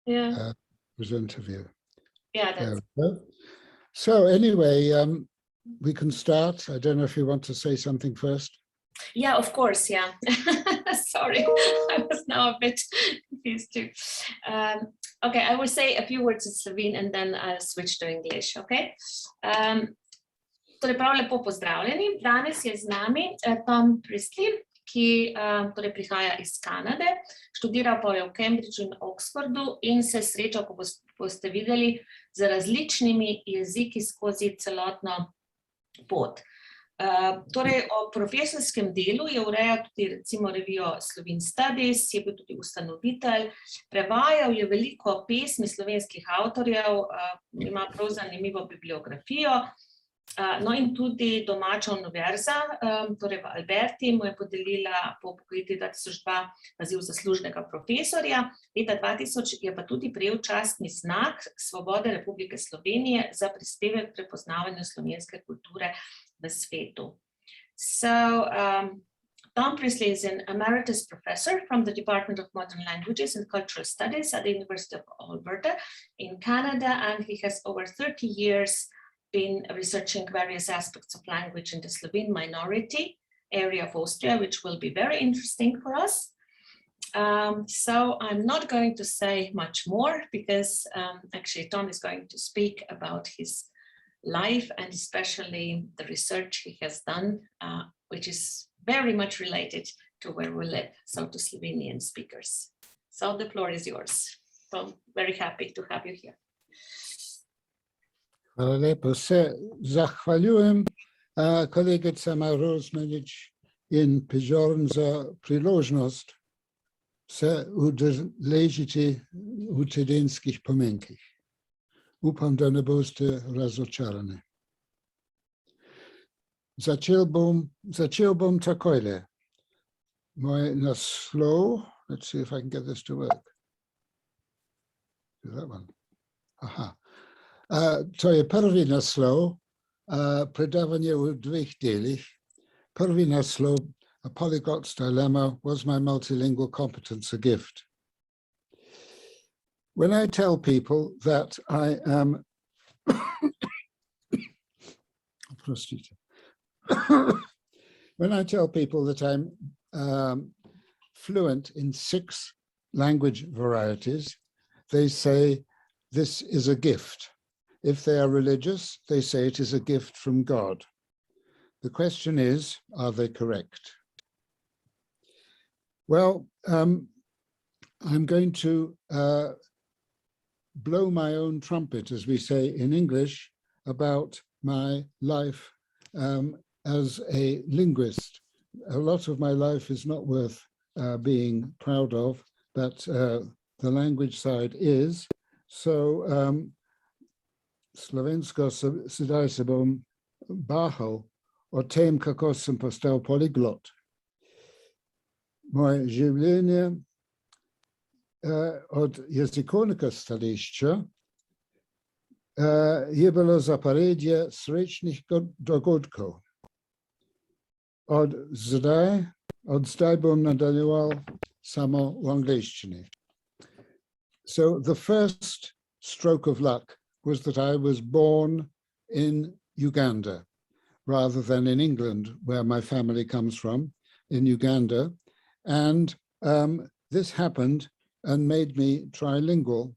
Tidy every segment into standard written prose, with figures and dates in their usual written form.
present of you. Yeah, that's so anyway, we can start. I don't know if you want to say something first. Yeah, of course, yeah. Sorry, I was now a bit confused too. Okay, I will say a few words in Slovene and then I'll switch to English, okay? Torej, prav lepo pozdravljeni. Danes je z nami Tom Priestley, ki torej prihaja iz Kanade, študira pa je v Cambridgeu in Oxfordu in se srečal, ko boste videli, z različnimi jeziki skozi celotno pot. Torej, o profesorskem delu je urejal tudi recimo revijo Slovene Studies, je bil tudi ustanovitelj, prevajal je veliko pesmi slovenskih avtorjev, ima prav zanimivo bibliografijo, no in tudi domača Univerza, torej v Alberti, mu je podelila po upokojitvi 2002 naziv zaslužnega profesorja, leta 2000 je pa tudi prejel častni znak Svobode Republike Slovenije za prispevek k prepoznavanju slovenske kulture v svetu. So, Tom Priestley is an emeritus professor from the Department of Modern Languages and Cultural Studies at the University of Alberta in Canada, and he has over 30 years been researching various aspects of language in the Slovene minority area of Austria, which will be very interesting for us. So I'm not going to say much more because actually Tom is going to speak about his life and especially the research he has done, which is very much related to where we live, so to Slovenian speakers. So the floor is yours. So very happy to have you here. Hvala lepo. Se zahvaljujem kolegicama Rozmanič in Pižorn za priložnost se udeležiti v Tedenskih pomenkih. Upam, da ne boste razočarani. Začel bom takojle. Moj naslov, let's see if I can get this to work. Is that one? Aha. To je prvi naslov, predavanje v dveh delih. Prvi naslov, A Polyglot's Dilemma, Was My Multilingual Competence a Gift? When I tell people that I am when I tell people that I'm fluent in 6 language varieties, they say this is a gift. If they are religious, they say it is a gift from God. The question is, are they correct? Well, I'm going to blow my own trumpet, as we say in English, about my life as a linguist. A lot of my life is not worth being proud of, but the language side is. So slovensko sedaj se bom bahal o tem, kako sem postal poliglot. Moje življenje od jezikovnega stališča je bilo zaporedje srečnih dogodkov. Od zdaj bom nadaljeval samo v angleščini. So the first stroke of luck was that I was born in Uganda rather than in England, where my family comes from, in Uganda. And this happened and made me trilingual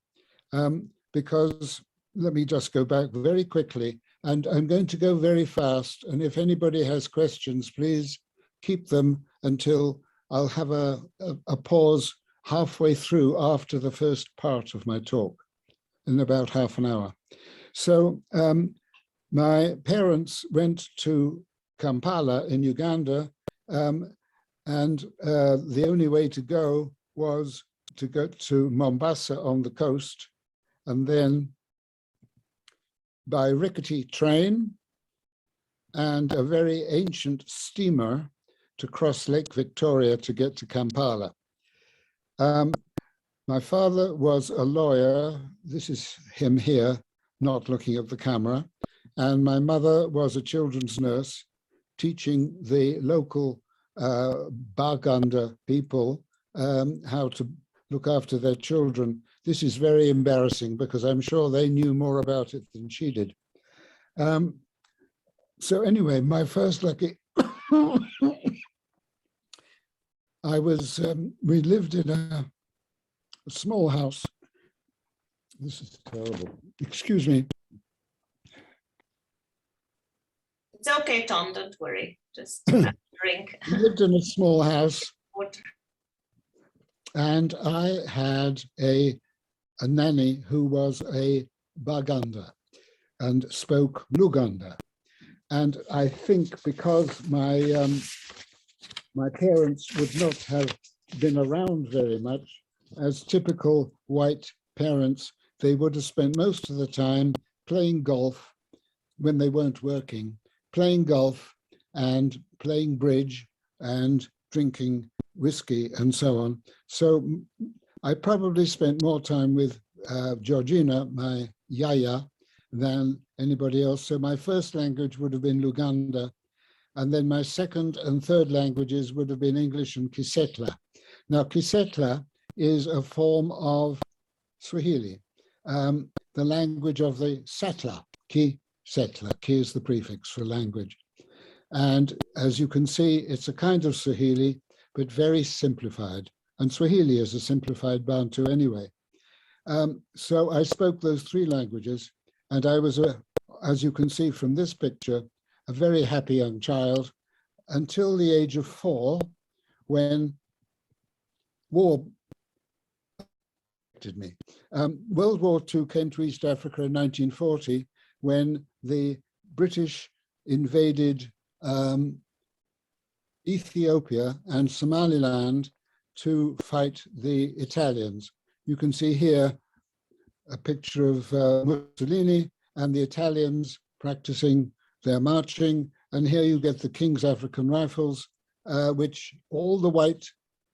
because, let me just go back very quickly, and I'm going to go very fast. And if anybody has questions, please keep them until I'll have a pause halfway through after the first part of my talk, in about half an hour. So my parents went to Kampala in Uganda, and the only way to go was to go to Mombasa on the coast, and then by rickety train and a very ancient steamer to cross Lake Victoria to get to Kampala. My father was a lawyer. This is him here, not looking at the camera. And my mother was a children's nurse, teaching the local Baganda people how to look after their children. this is very embarrassing because I'm sure they knew more about it than she did. So anyway, my first lucky, we lived in a small house. This is terrible. Excuse me. It's okay, Tom, don't worry. Just have a drink. We lived in a small house. Water. And I had a nanny who was a Baganda and spoke Luganda. And I think because my parents would not have been around very much, as typical white parents, they would have spent most of the time playing golf when they weren't working, playing golf and playing bridge and drinking whiskey and so on. So I probably spent more time with Georgina, my yaya, than anybody else. So my first language would have been Luganda, and then my second and third languages would have been English and Kisetla. Now, Kisetla is a form of Swahili, the language of the settler, Kisetla. Ki is the prefix for language. And as you can see, it's a kind of Swahili, but very simplified. And Swahili is a simplified Bantu anyway. So I spoke those three languages, and I was, as you can see from this picture, a very happy young child until the age of 4, when war affected me. World War II came to East Africa in 1940, when the British invaded Ethiopia and Somaliland to fight the Italians. You can see here a picture of Mussolini and the Italians practicing their marching. And here you get the King's African Rifles, which all the white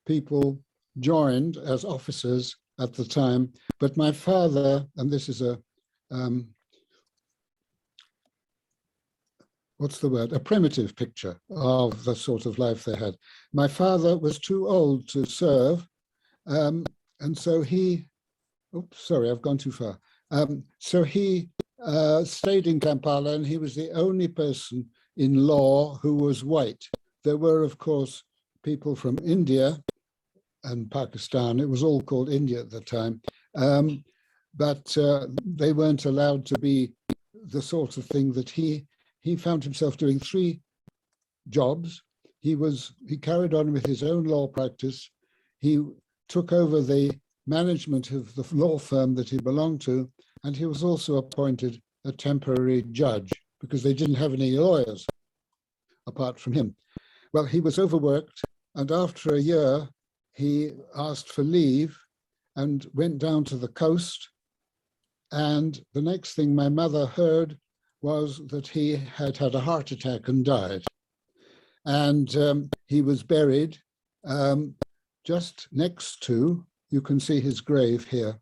people joined as officers at the time. But my father, and this is a, what's the word? A primitive picture of the sort of life they had. My father was too old to serve. And so he, oops, sorry, I've gone too far. So he stayed in Kampala, and he was the only person in law who was white. There were, of course, people from India and Pakistan. It was all called India at the time. But they weren't allowed to be the sort of thing that he found himself doing 3 jobs. He carried on with his own law practice. He took over the management of the law firm that he belonged to, and he was also appointed a temporary judge because they didn't have any lawyers apart from him. Well, he was overworked, and after a year, he asked for leave and went down to the coast. And the next thing my mother heard was that he had had a heart attack and died. And he was buried just next to, you can see his grave here.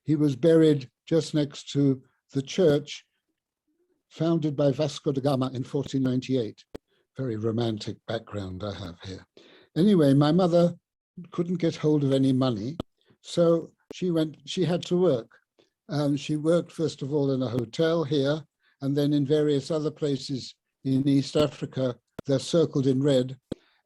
He was buried just next to the church founded by Vasco da Gama in 1498. Very romantic background I have here. Anyway, my mother couldn't get hold of any money, so she had to work. She worked first of all in a hotel here, and then in various other places in East Africa. They're circled in red.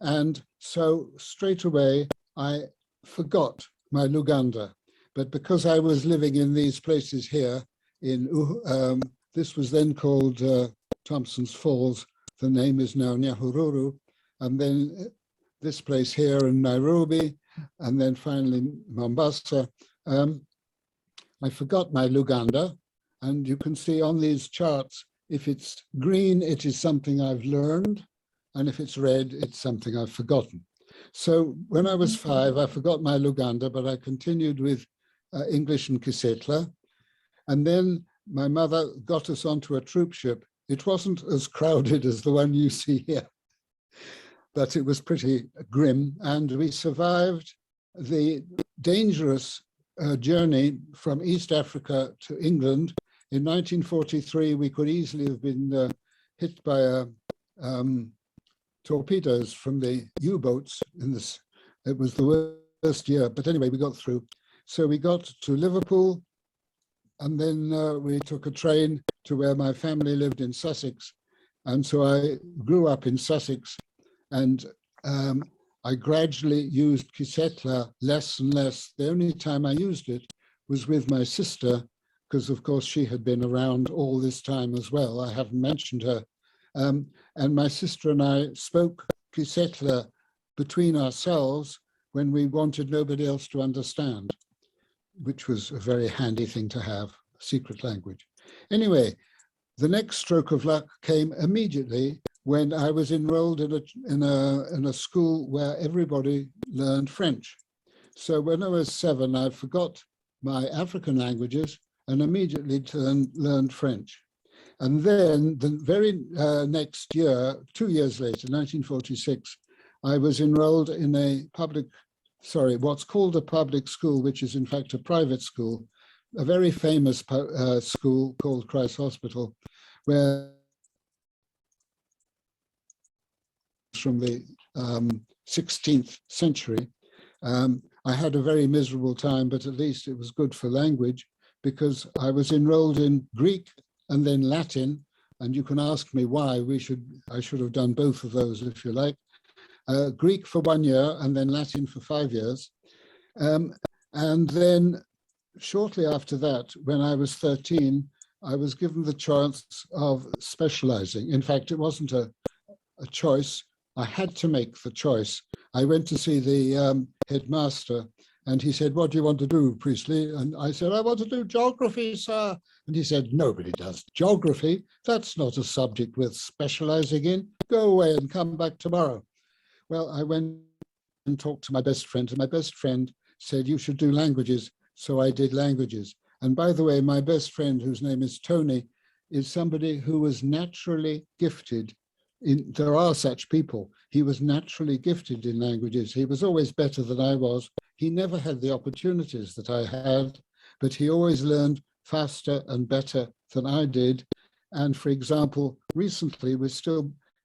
And so straight away, I forgot my Luganda. But because I was living in these places here, this was then called Thompson's Falls. The name is now Nyahururu. And then this place here in Nairobi, and then finally Mombasa. I forgot my Luganda. And you can see on these charts, if it's green, it is something I've learned. And if it's red, it's something I've forgotten. So when I was 5, I forgot my Luganda, but I continued with English and Kisetla. And then my mother got us onto a troop ship. It wasn't as crowded as the one you see here, but it was pretty grim. And we survived the dangerous journey from East Africa to England. In 1943, we could easily have been hit by torpedoes from the U-boats in this. It was the worst year, but anyway, we got through. So we got to Liverpool, and then we took a train to where my family lived in Sussex. And so I grew up in Sussex, and I gradually used Kisetla less and less. The only time I used it was with my sister, because of course she had been around all this time as well. I haven't mentioned her. And my sister and I spoke Kisetla between ourselves when we wanted nobody else to understand, which was a very handy thing to have, secret language. Anyway, the next stroke of luck came immediately when I was enrolled in a school where everybody learned French. So when I was 7, I forgot my African languages and immediately learned French. And then the very next year, 2 years later, 1946, I was enrolled in what's called a public school, which is in fact a private school, a very famous school called Christ Hospital, where from the 16th century. I had a very miserable time, but at least it was good for language, because I was enrolled in Greek and then Latin, and you can ask me why. I should have done both of those, if you like. Greek for 1 year and then Latin for 5 years. And then shortly after that, when I was 13, I was given the chance of specializing. In fact, it wasn't a choice. I had to make the choice. I went to see the headmaster, and he said, "What do you want to do, Priestley?" And I said, "I want to do geography, sir." And he said, "Nobody does geography. That's not a subject worth specializing in. Go away and come back tomorrow." Well, I went and talked to my best friend, and my best friend said, "You should do languages." So I did languages. And by the way, my best friend, whose name is Tony, is somebody who was naturally gifted. There are such people. He was naturally gifted in languages. He was always better than I was. He never had the opportunities that I had, but he always learned faster and better than I did. And for example, recently,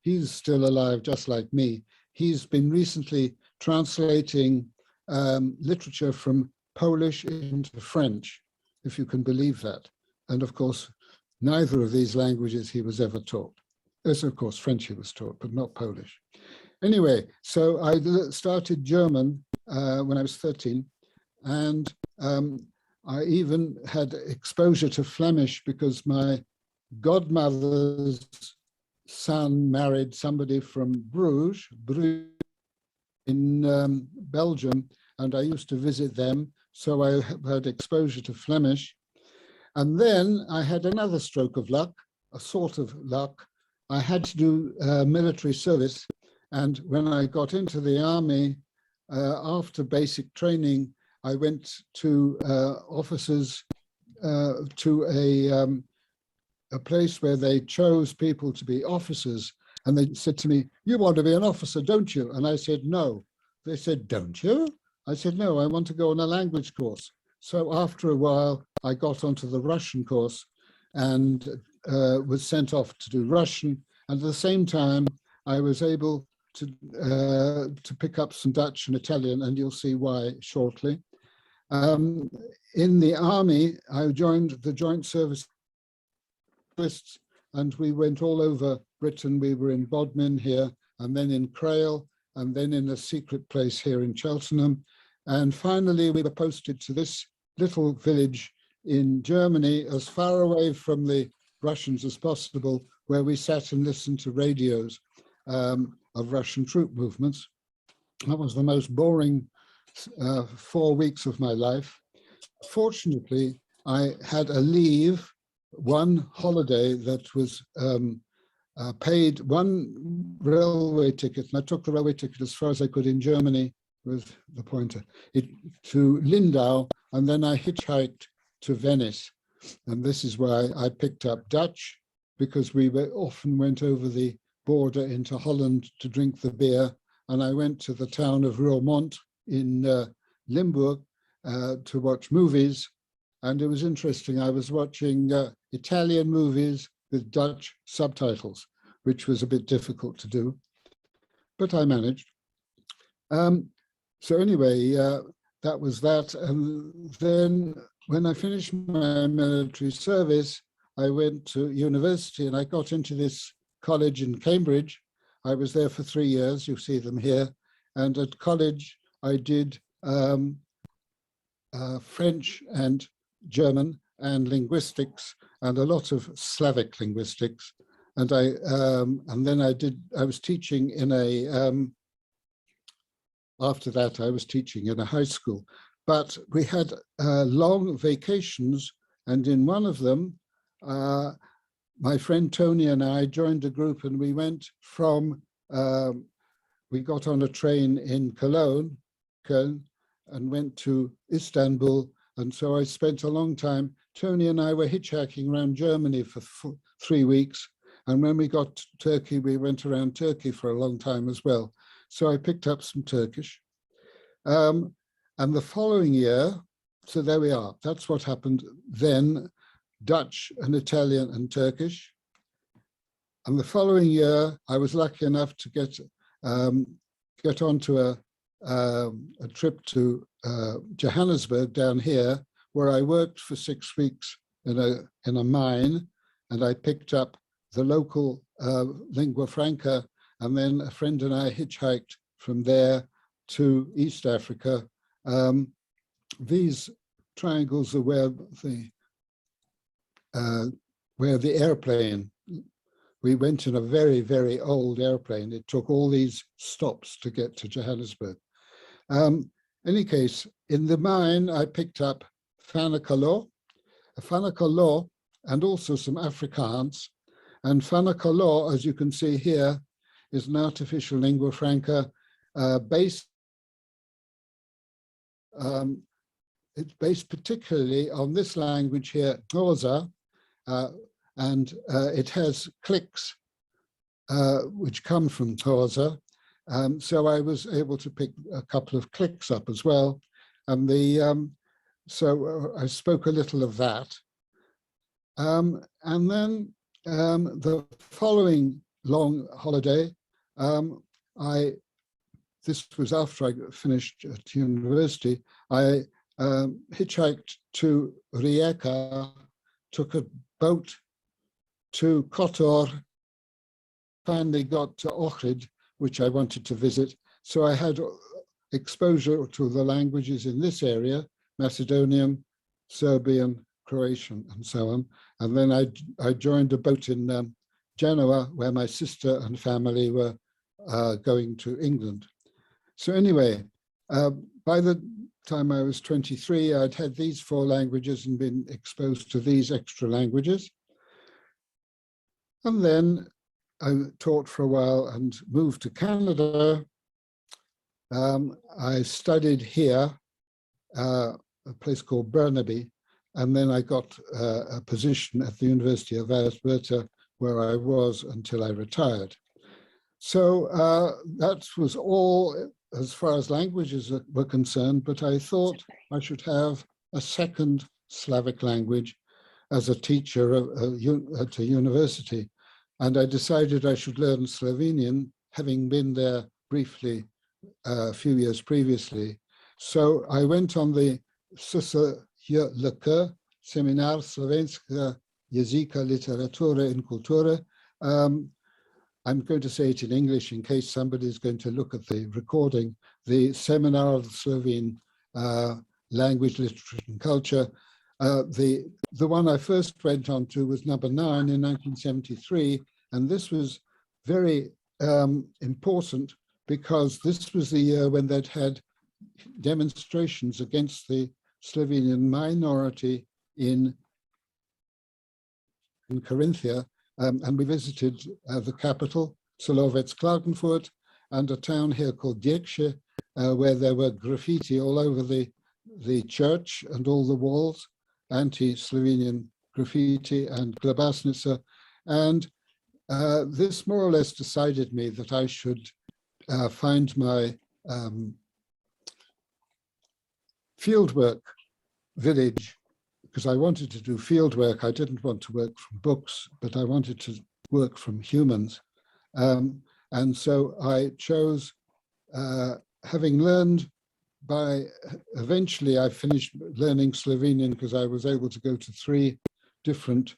he's still alive, just like me. He's been recently translating literature from Polish into French, if you can believe that. And of course, neither of these languages he was ever taught. Yes, of course, French he was taught, but not Polish. Anyway, so I started German when I was 13, and I even had exposure to Flemish because my godmother's son married somebody from Bruges in Belgium, and I used to visit them, so I had exposure to Flemish. And then I had another stroke of luck, a sort of luck. I had to do military service, and when I got into the army, after basic training, I went to officers to a place where they chose people to be officers, and they said to me, "You want to be an officer, don't you?" And I said, "No." They said, "Don't you?" I said, "No, I want to go on a language course." So after a while, I got onto the Russian course and was sent off to do Russian. And at the same time, I was able to pick up some Dutch and Italian, and you'll see why shortly. In the army, I joined the Joint Service, and we went all over Britain. We were in Bodmin here, and then in Crail, and then in a secret place here in Cheltenham. And finally, we were posted to this little village in Germany, as far away from the Russians as possible, where we sat and listened to radios of Russian troop movements. That was the most boring 4 weeks of my life. Fortunately, I had a leave, one holiday that was paid, one railway ticket, and I took the railway ticket as far as I could in Germany with the pointer, to Lindau, and then I hitchhiked to Venice. And this is why I picked up Dutch, because we often went over the border into Holland to drink the beer. And I went to the town of Roermond in Limburg to watch movies. And it was interesting. I was watching Italian movies with Dutch subtitles, which was a bit difficult to do, but I managed. So anyway, that was that. And then when I finished my military service, I went to university and I got into this college in Cambridge. I was there for 3 years, you see them here. And at college, I did French and German and linguistics and a lot of Slavic linguistics. And then I was teaching in after that, I was teaching in a high school. But we had long vacations, and in one of them, my friend Tony and I joined a group, and we went from, we got on a train in Köln, and went to Istanbul. And so I spent a long time, Tony and I were hitchhiking around Germany for 3 weeks. And when we got to Turkey, we went around Turkey for a long time as well. So I picked up some Turkish. And the following year, so there we are, that's what happened then, Dutch and Italian and Turkish. And the following year, I was lucky enough to get onto a trip to Johannesburg down here, where I worked for 6 weeks in a mine, and I picked up the local lingua franca, and then a friend and I hitchhiked from there to East Africa. These triangles are where the airplane, we went in a very, very old airplane. It took all these stops to get to Johannesburg. Any case, in the mine, I picked up Fanakalo, and also some Afrikaans. And Fanakalo, as you can see here, is an artificial lingua franca based. It's based particularly on this language here, Xhosa, and it has clicks which come from Xhosa. So I was able to pick a couple of clicks up as well. And so I spoke a little of that. And then the following long holiday, this was after I finished at university, I hitchhiked to Rijeka, took a boat to Kotor, finally got to Ohrid, which I wanted to visit. So I had exposure to the languages in this area, Macedonian, Serbian, Croatian, and so on. And then I joined a boat in Genoa, where my sister and family were going to England. So anyway, by the time I was 23, I'd had these 4 languages and been exposed to these extra languages. And then I taught for a while and moved to Canada. I studied here, a place called Burnaby, and then I got a position at the University of Alberta, where I was until I retired. So that was all as far as languages were concerned, but I thought I should have a second Slavic language as a teacher at a university. And I decided I should learn Slovenian, having been there briefly a few years previously. So I went on the SSJLK, Seminar Slovenska Jezika, Literature in Kulture. I'm going to say it in English in case somebody's going to look at the recording. The Seminar of the Slovene Language, Literature and Culture. The one I first went on to was number 9 in 1973. And this was very important because this was the year when they'd had demonstrations against the Slovenian minority in Carinthia. And we visited the capital, Solovec Klagenfurt, and a town here called Diekše, where there were graffiti all over the church and all the walls, anti-Slovenian graffiti and klobasnica. And this more or less decided me that I should find my fieldwork village, because I wanted to do field work. I didn't want to work from books, but I wanted to work from humans. And so I chose, having learned eventually I finished learning Slovenian because I was able to go to 3 different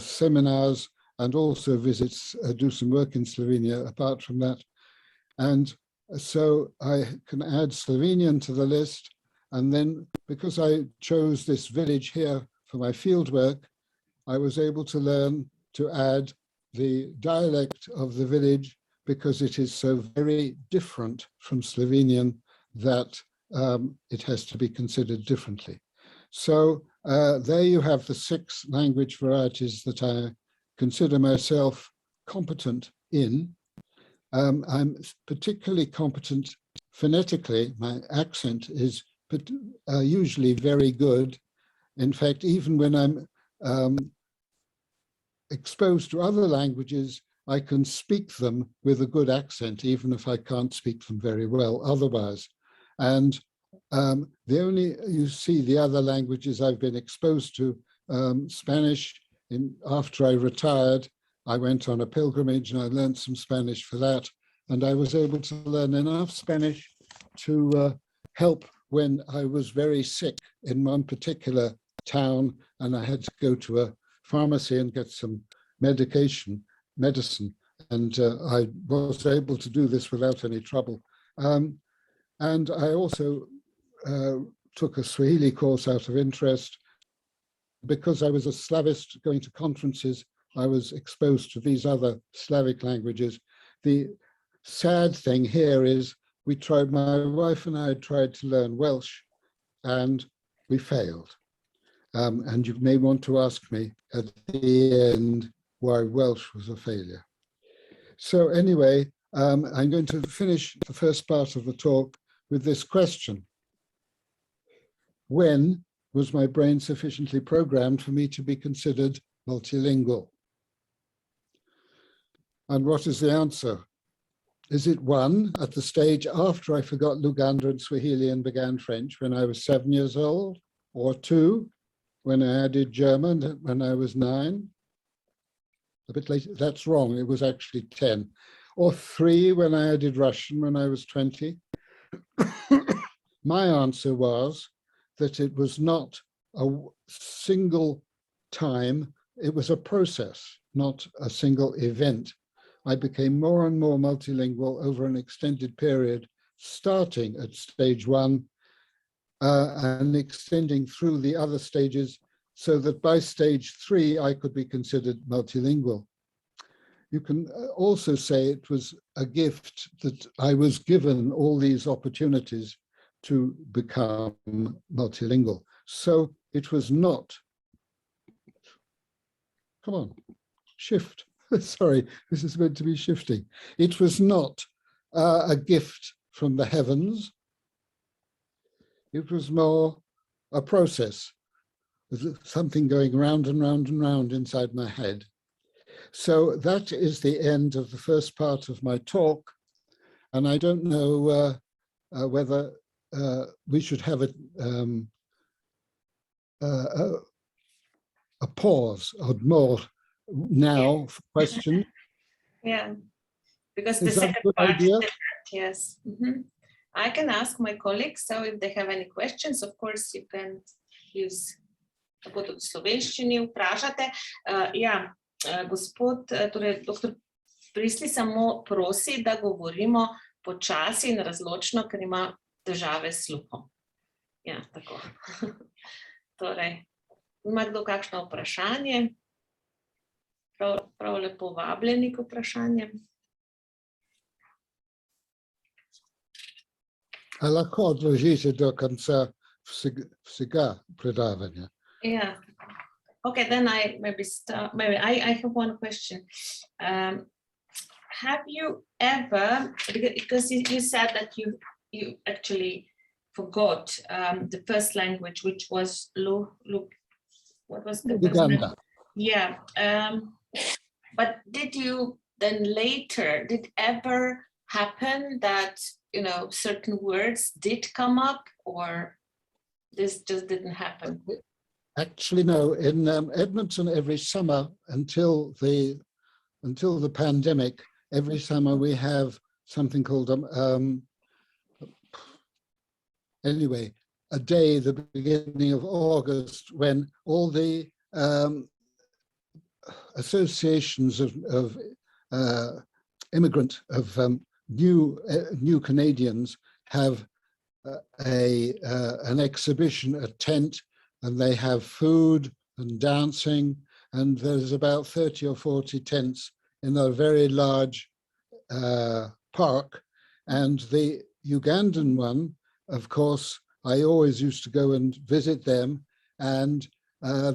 seminars and also visits, do some work in Slovenia apart from that. And so I can add Slovenian to the list. And then because I chose this village here for my field work, I was able to learn to add the dialect of the village because it is so very different from Slovenian that it has to be considered differently. So there you have the 6 language varieties that I consider myself competent in. I'm particularly competent phonetically. My accent is usually very good. In fact, even when I'm exposed to other languages, I can speak them with a good accent, even if I can't speak them very well otherwise. And you see the other languages I've been exposed to, Spanish, after I retired, I went on a pilgrimage and I learned some Spanish for that. And I was able to learn enough Spanish to help when I was very sick in one particular town and I had to go to a pharmacy and get some medicine. And I was able to do this without any trouble. And I also took a Swahili course out of interest. Because I was a Slavist going to conferences, I was exposed to these other Slavic languages. The sad thing here is my wife and I tried to learn Welsh and we failed. And you may want to ask me at the end why Welsh was a failure. So anyway, I'm going to finish the first part of the talk with this question. When was my brain sufficiently programmed for me to be considered multilingual? And what is the answer? Is it 1, at the stage after I forgot Luganda and Swahili and began French when I was 7 years old? Or 2, when I added German when I was 9? A bit later, that's wrong, it was actually 10. Or 3, when I added Russian when I was 20? My answer was that it was not a single time, it was a process, not a single event. I became more and more multilingual over an extended period, starting at stage 1 and extending through the other stages so that by stage 3, I could be considered multilingual. You can also say it was a gift that I was given all these opportunities to become multilingual. So it was not, come on, shift. Sorry, this is meant to be shifting. It was not a gift from the heavens. It was more a process, something going round and round and round inside my head. So that is the end of the first part of my talk. And I don't know whether we should have a pause or more now for questions. Yeah, because Is the that a second good part idea? is different, yes. I can ask my colleagues, so if they have any questions, of course, you can use tako tudi v slovenščini vprašate. Ja, gospod, torej doktor Prisli samo prosi, da govorimo počasi in razločno, ker ima težave s sluhom. Ja, tako. Torej, ima kdo kakšno vprašanje? Prav lepo vabljeni k vprašanjem. A lahko odložite do konca vsega predavanja? Yeah. Okay, then I have one question. Have you ever, because you said that you actually forgot the first language, which was what was the Luganda. Yeah. But did you then later, did ever happen that, you know, certain words did come up, or this just didn't happen? Actually, no. In Edmonton, every summer until the pandemic, every summer we have something called anyway, a day, the beginning of August, when all the associations of new Canadians have an exhibition, a tent, and they have food and dancing, and there's about 30 or 40 tents in a very large park. And the Ugandan one, of course, I always used to go and visit them, and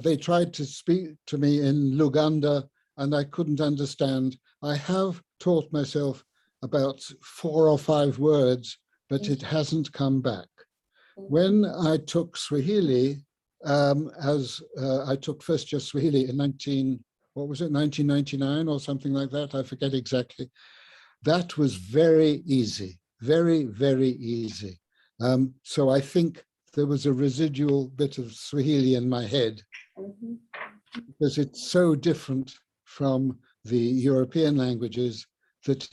they tried to speak to me in Luganda, and I couldn't understand. I have taught myself about 4 or 5 words, but it hasn't come back. When I took Swahili, I took first year Swahili in 1999 or something like that, I forget exactly. That was very easy, very, very easy. So I think there was a residual bit of Swahili in my head, because it's so different from the European languages that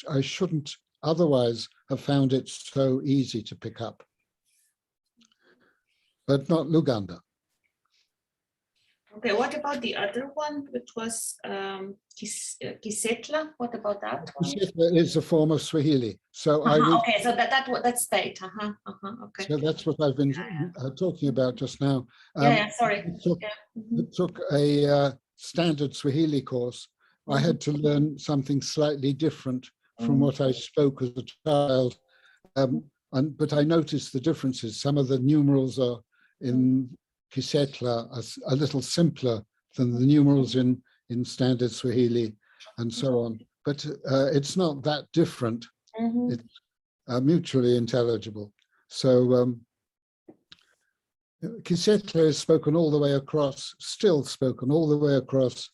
I shouldn't otherwise have found it so easy to pick up. But not Luganda. Okay, what about the other one, which was Kisetla? What about that one? Kisetla is a form of Swahili. So okay, so that state. Okay. So that's what I've been talking about just now. Sorry. I took a standard Swahili course. I had to learn something slightly different from what I spoke as a child. But I noticed the differences. Some of the numerals are in Kisetla a little simpler than the numerals in standard Swahili and so on. But it's not that different. It's mutually intelligible. So Kisetla is spoken all the way across, still spoken all the way across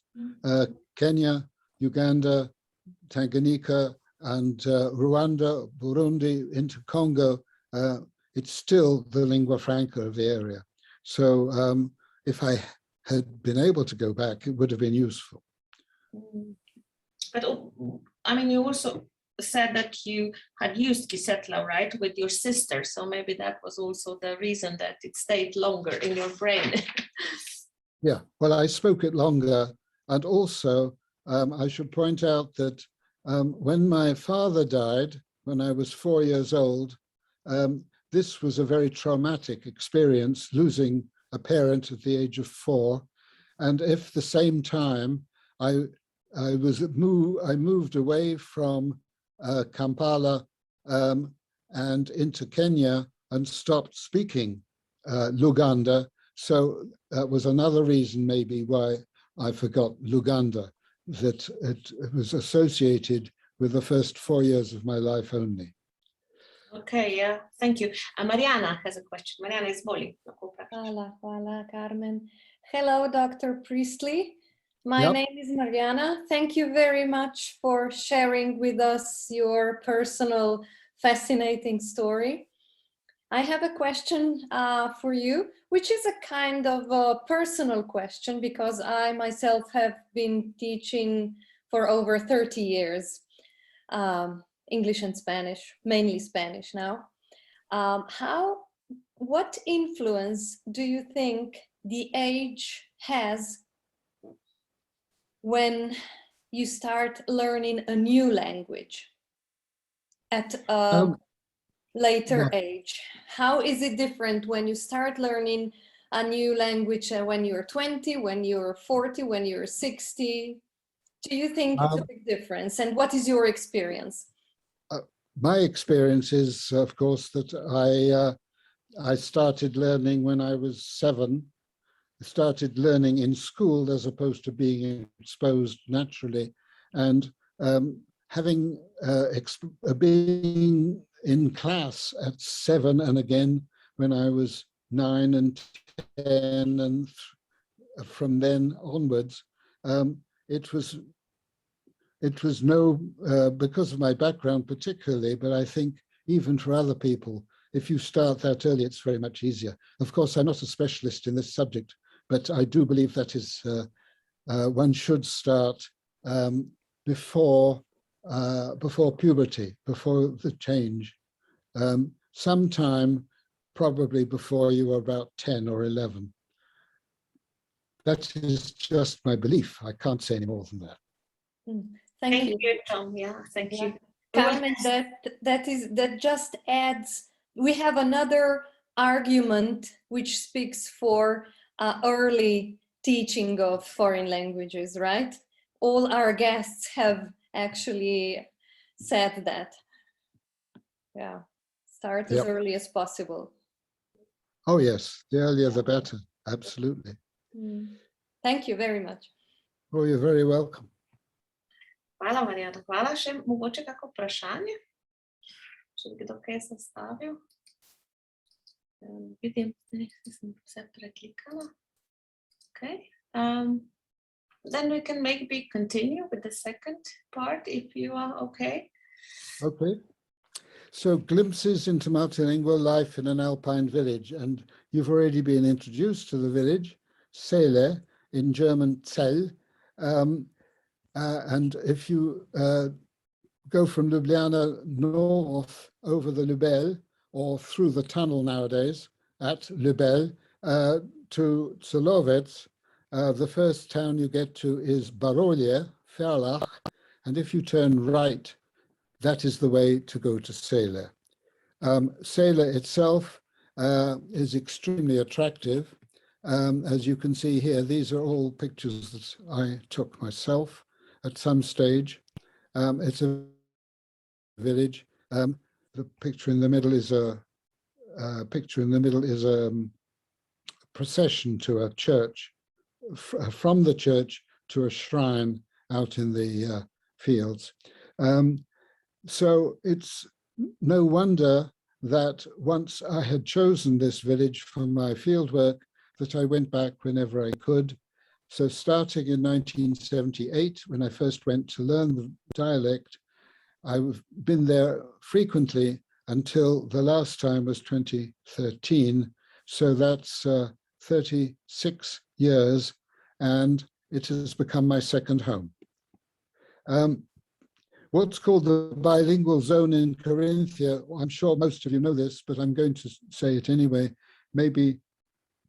Kenya, Uganda, Tanganyika, and Rwanda, Burundi, into Congo. It's still the lingua franca of the area. So if I had been able to go back, it would have been useful. But I mean, you also said that you had used Kisetla, right, with your sister. So maybe that was also the reason that it stayed longer in your brain. Yeah, well, I spoke it longer. And also, I should point out that when my father died, when I was 4 years old, this was a very traumatic experience, losing a parent at the age of 4. And if the same time I moved away from Kampala and into Kenya and stopped speaking Luganda. So that was another reason maybe why I forgot Luganda, that it was associated with the first 4 years of my life only. Okay, yeah, thank you. Mariana has a question. Mariana is Molly. Hvala, Carmen. Hello, Dr. Priestley. My name is Mariana. Thank you very much for sharing with us your personal, fascinating story. I have a question for you, which is a kind of a personal question, because I myself have been teaching for over 30 years. English and Spanish, mainly Spanish now. What influence do you think the age has when you start learning a new language at a later age? How is it different when you start learning a new language when you're 20, when you're 40, when you're 60? Do you think it's a big difference? And what is your experience? My experience is, of course, that I started learning when I was 7. I started learning in school as opposed to being exposed naturally, and being in class at 7, and again when I was 9 and 10, and from then onwards, it was because of my background particularly, but I think even for other people, if you start that early, it's very much easier. Of course, I'm not a specialist in this subject, but I do believe that is one should start before puberty, before the change. Sometime probably before you were about 10 or 11. That is just my belief. I can't say any more than that. Thank you, Tom. Yeah, thank you. Carmen, that just adds, we have another argument which speaks for early teaching of foreign languages, right? All our guests have actually said that. Yeah, start as early as possible. Oh yes, the earlier the better, absolutely. Thank you very much. Oh, you're very welcome. Hvala, Marjana. Hvala. Še mogoče kako vprašanje? Če bi kdo kaj zastavil? Vidim, da sem vse preklikala. Okay. Then we can maybe continue with the second part, if you are okay. Okay. So glimpses into multilingual life in an Alpine village. And you've already been introduced to the village, Svoje, in German Zell. And if you go from Ljubljana north over the Lubel, or through the tunnel nowadays at Lubel to Celovec, the first town you get to is Barolje, Verlach, and if you turn right, that is the way to go to Svoje. Svoje itself is extremely attractive. As you can see here, these are all pictures that I took myself at some stage. It's a village. The picture in the middle is a procession to a church, from the church to a shrine out in the fields. So it's no wonder that once I had chosen this village for my fieldwork, that I went back whenever I could. So starting in 1978, when I first went to learn the dialect, I've been there frequently until the last time was 2013. So that's 36 years, and it has become my second home. What's called the bilingual zone in Carinthia, I'm sure most of you know this, but I'm going to say it anyway. Maybe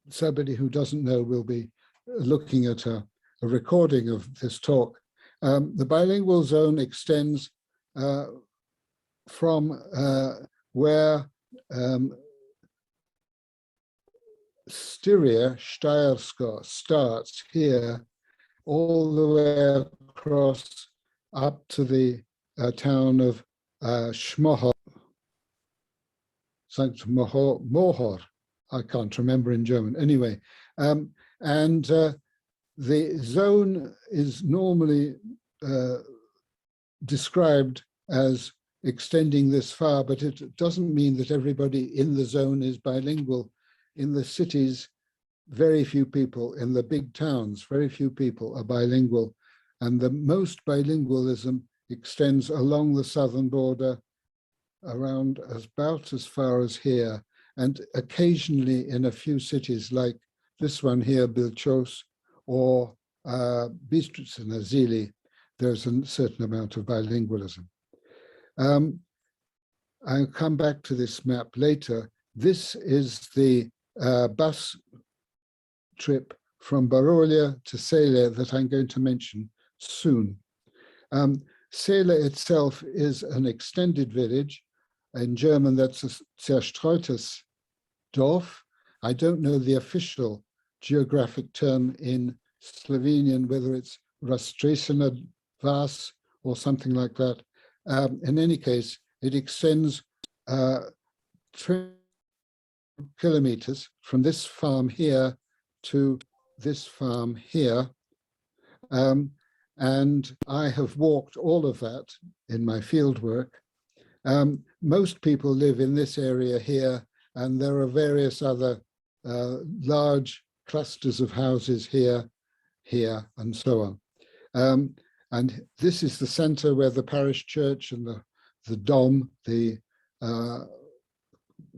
somebody who doesn't know will be looking at a recording of this talk. The bilingual zone extends from where Štejejo starts here, all the way across up to the town of Šmohor, Mohor, I can't remember in German. Anyway, the zone is normally described as extending this far, but it doesn't mean that everybody in the zone is bilingual. In the cities, very few people. In the big towns, very few people are bilingual. And the most bilingualism extends along the southern border around about as far as here. And occasionally in a few cities like this one here, Bilchos, or Bistrica na Zili, there's a certain amount of bilingualism. I'll come back to this map later. This is the bus trip from Barolje to Svoje that I'm going to mention soon. Svoje itself is an extended village. In German, that's a zerstreutes Dorf. I don't know the official geographic term in Slovenian, whether it's Razstresena Vas or something like that. In any case, it extends 20 kilometers from this farm here to this farm here. And I have walked all of that in my field work. Most people live in this area here, and there are various other large clusters of houses here, and so on. And this is the center where the parish church and the Dom, the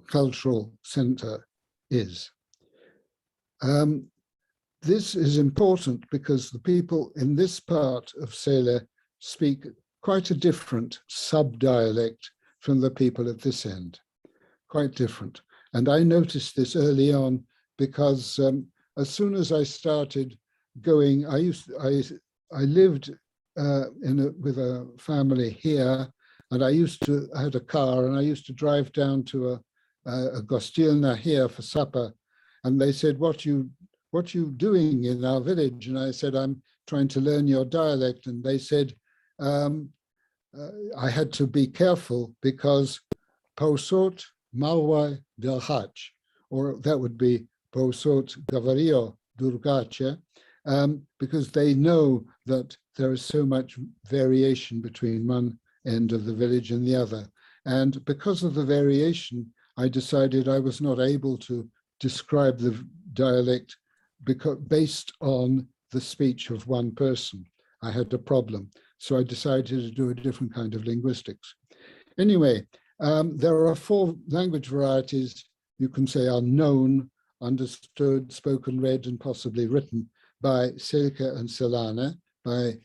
cultural center, is. This is important because the people in this part of Svoje speak quite a different sub-dialect from the people at this end, quite different. And I noticed this early on because as soon as I started going, I lived with a family here, and I had a car, and I used to drive down to a gostilna here for supper. And they said, what you doing in our village? And I said, I'm trying to learn your dialect. And they said, I had to be careful because posot malwai delhach, or that would be posot gavario durgache, because they know that there is so much variation between one end of the village and the other. And because of the variation, I decided I was not able to describe the dialect based on the speech of one person. I had a problem. So I decided to do a different kind of linguistics. Anyway, there are 4 language varieties you can say are known, understood, spoken, read, and possibly written by Selke and Selane, by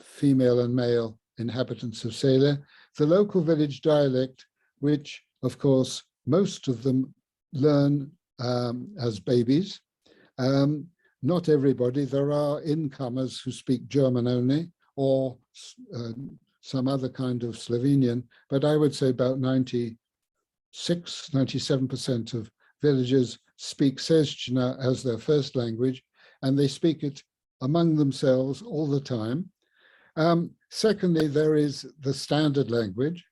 female and male inhabitants of Sele. The local village dialect, which of course most of them learn as babies. Not everybody. There are incomers who speak German only, or some other kind of Slovenian, but I would say about 97% of villagers speak Štejejo as their first language, and they speak it among themselves all the time. Secondly, there is the standard language,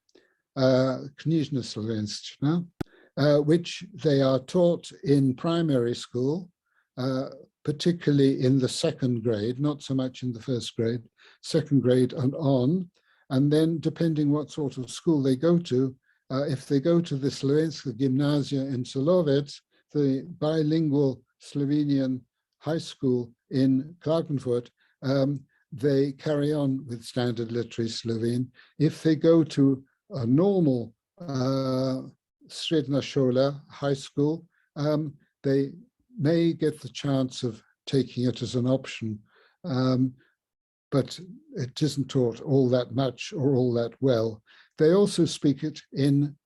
knjižna slovenščina, which they are taught in primary school, particularly in the 2nd grade, not so much in the 1st grade, 2nd grade and on. And then depending what sort of school they go to, if they go to the Slovenska gimnazia in Solovec, the bilingual Slovenian high school in Klagenfurt, they carry on with standard literary Slovene. If they go to a normal srednja šola, high school, they may get the chance of taking it as an option, but it isn't taught all that much or all that well. They also speak it in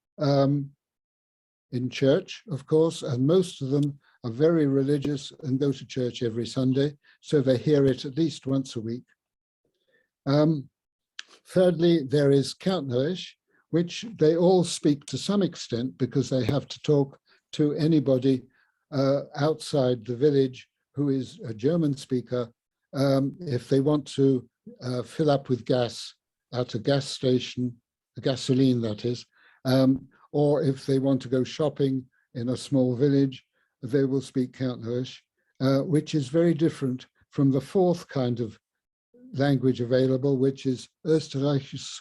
church, of course, and most of them are very religious and go to church every Sunday, so they hear it at least once a week. Thirdly, there is Countnerish, which they all speak to some extent because they have to talk to anybody outside the village who is a German speaker if they want to fill up with gas at a gas station, a gasoline that is, or if they want to go shopping in a small village, they will speak Countnerish, which is very different from the 4th kind of language available, which is Österreichisches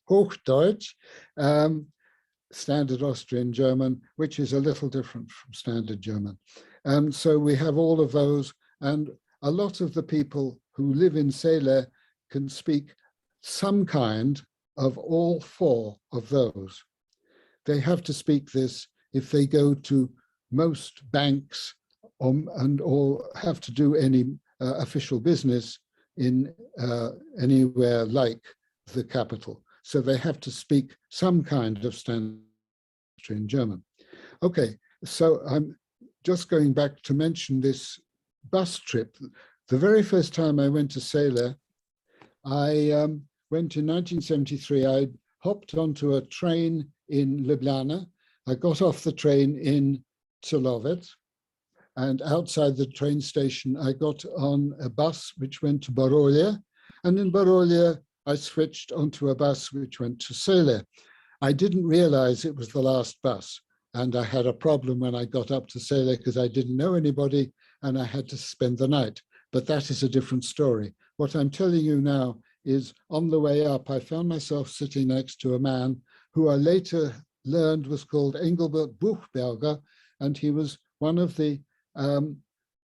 Hochdeutsch, standard Austrian German, which is a little different from standard German. So we have all of those, and a lot of the people who live in Sele can speak some kind of all 4 of those. They have to speak this if they go to most banks or have to do any official business in anywhere like the capital. So they have to speak some kind of standard in German. Okay, so I'm just going back to mention this bus trip. The very first time I went to Sele, I went in 1973. I hopped onto a train in Ljubljana. I got off the train in Celovec, and outside the train station, I got on a bus which went to Barolje, and in Barolje, I switched onto a bus which went to Sele. I didn't realize it was the last bus, and I had a problem when I got up to Sele because I didn't know anybody and I had to spend the night. But that is a different story. What I'm telling you now is on the way up, I found myself sitting next to a man who I later learned was called Engelbert Buchberger, and he was one of the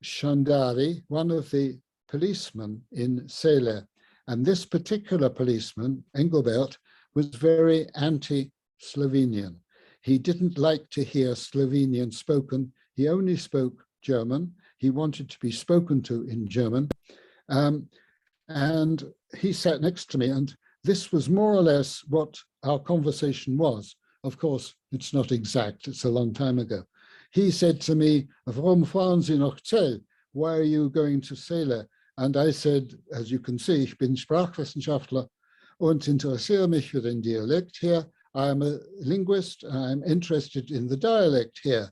Shandari, one of the policemen in Sele. And this particular policeman, Engelbert, was very anti-Slovenian. He didn't like to hear Slovenian spoken. He only spoke German. He wanted to be spoken to in German. And he sat next to me, and this was more or less what our conversation was. Of course, it's not exact, it's a long time ago. He said to me, "Warum fahren Sie nach Zell? Why are you going to Celle?" And I said, as you can see, ich bin Sprachwissenschaftler und interessiere mich für den Dialekt hier. I am a linguist, and I'm interested in the dialect here.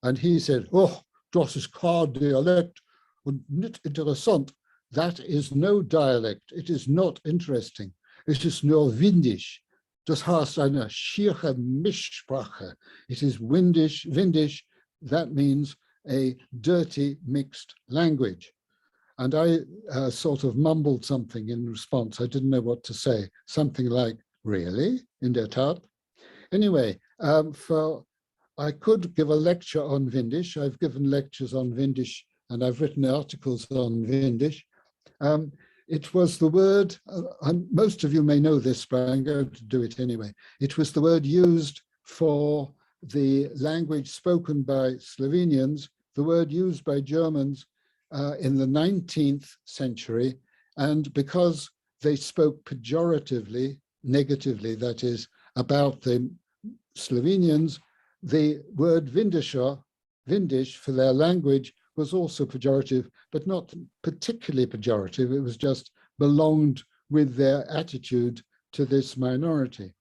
And he said, "Oh, das ist kein Dialekt und nicht interessant." That is no dialect. It is not interesting. It is nur windisch. Das heißt eine schiere Mischsprache. It is windisch. That means a dirty mixed language. And I sort of mumbled something in response. I didn't know what to say. Something like, "Really? In der Tat?" Anyway, I could give a lecture on Windisch. I've given lectures on Windisch and I've written articles on Windisch. It was the word, most of you may know this, but I'm going to do it anyway. It was the word used for the language spoken by Slovenians, the word used by Germans in the 19th century. And because they spoke pejoratively, negatively, that is, about the Slovenians, the word Windisch for their language was also pejorative, but not particularly pejorative. It was just belonged with their attitude to this minority.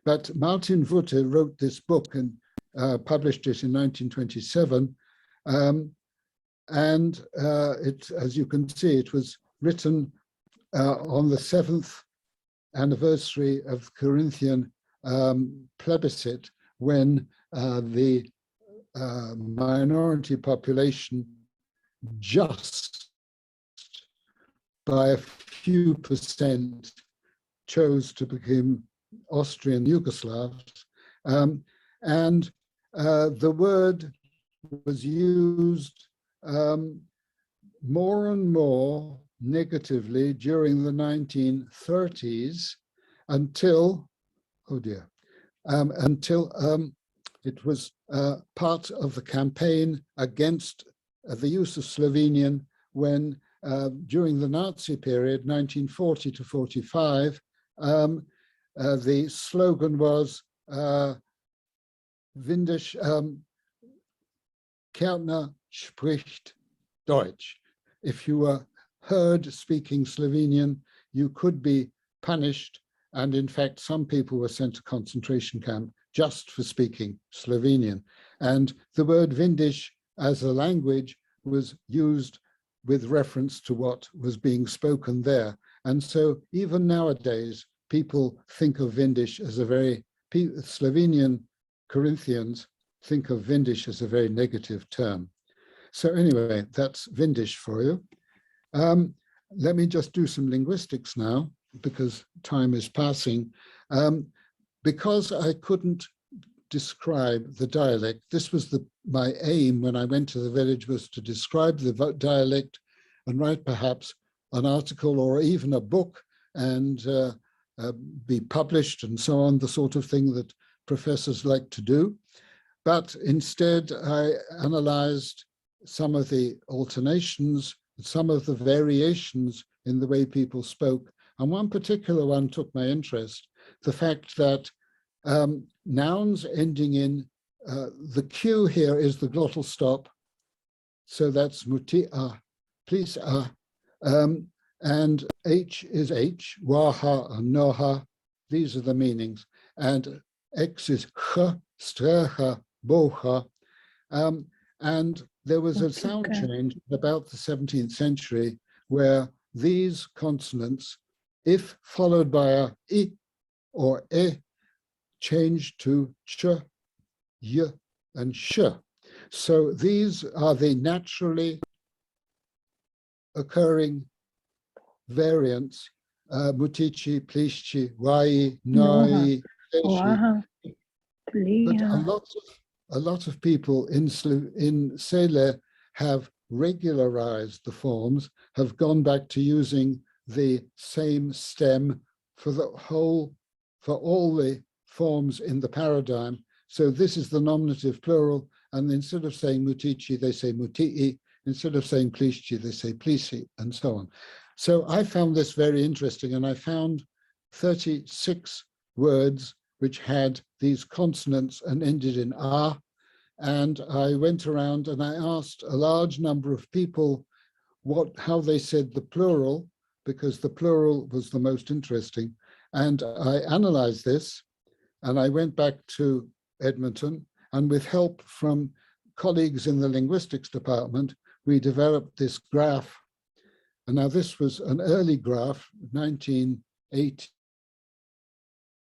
But Martin Wutte wrote this book and published it in 1927. As you can see, it was written on the 7th anniversary of the Corinthian plebiscite, when the minority population just by a few percent chose to become Austrian Yugoslavs. The word was used more and more negatively during the 1930s until, oh dear, until it was part of the campaign against the use of Slovenian when during the Nazi period, 1940 to 45, the slogan was Windisch, Kärntner spricht Deutsch. If you were heard speaking Slovenian, you could be punished. And in fact, some people were sent to concentration camp just for speaking Slovenian. And the word Windisch as a language was used with reference to what was being spoken there. And so even nowadays, people think of Windisch as a very, Slovenian Corinthians think of Windisch as a very negative term. So anyway, that's Windisch for you. Let me just do some linguistics now, because time is passing. Because I couldn't describe the dialect, this was my aim when I went to the village, was to describe the dialect and write perhaps an article or even a book and be published and so on, the sort of thing that professors like to do. But instead, I analyzed some of the alternations, some of the variations in the way people spoke. And one particular one took my interest, the fact that nouns ending in, the Q here is the glottal stop. So that's mutia, please, and H is H, waha and noha. These are the meanings. And X is ch, strecha, boha. And there was a sound change about the 17th century where these consonants, if followed by a I or E, changed to ch, y, and sh. So these are the naturally occurring variants, mutici, plici, wai, noi, but a lot of people in Sele have regularized the forms, have gone back to using the same stem for all the forms in the paradigm. So this is the nominative plural, and instead of saying mutici, they say mutii. Instead of saying plici, they say plici, and so on. So I found this very interesting, and I found 36 words which had these consonants and ended in A. And I went around and I asked a large number of people how they said the plural, because the plural was the most interesting. And I analyzed this, and I went back to Edmonton, and with help from colleagues in the linguistics department, we developed this graph. And now this was an early graph, 1980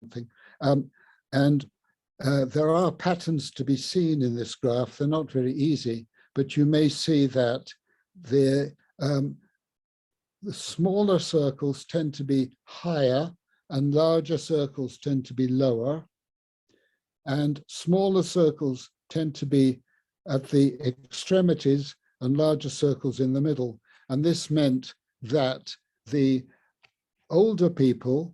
something. There are patterns to be seen in this graph. They're not very easy, but you may see that the smaller circles tend to be higher and larger circles tend to be lower. And smaller circles tend to be at the extremities and larger circles in the middle. And this meant that the older people,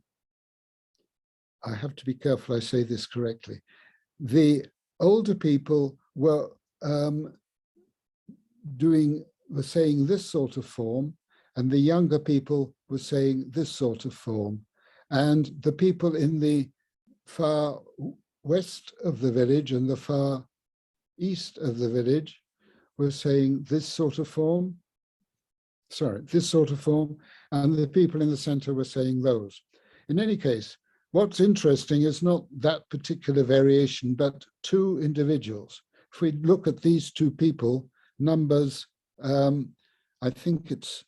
I have to be careful I say this correctly, the older people were saying this sort of form, and the younger people were saying this sort of form. And the people in the far west of the village and the far east of the village were saying this sort of form, this sort of form, and the people in the center were saying those. In any case, what's interesting is not that particular variation, but two individuals. If we look at these two people, numbers, I think it's,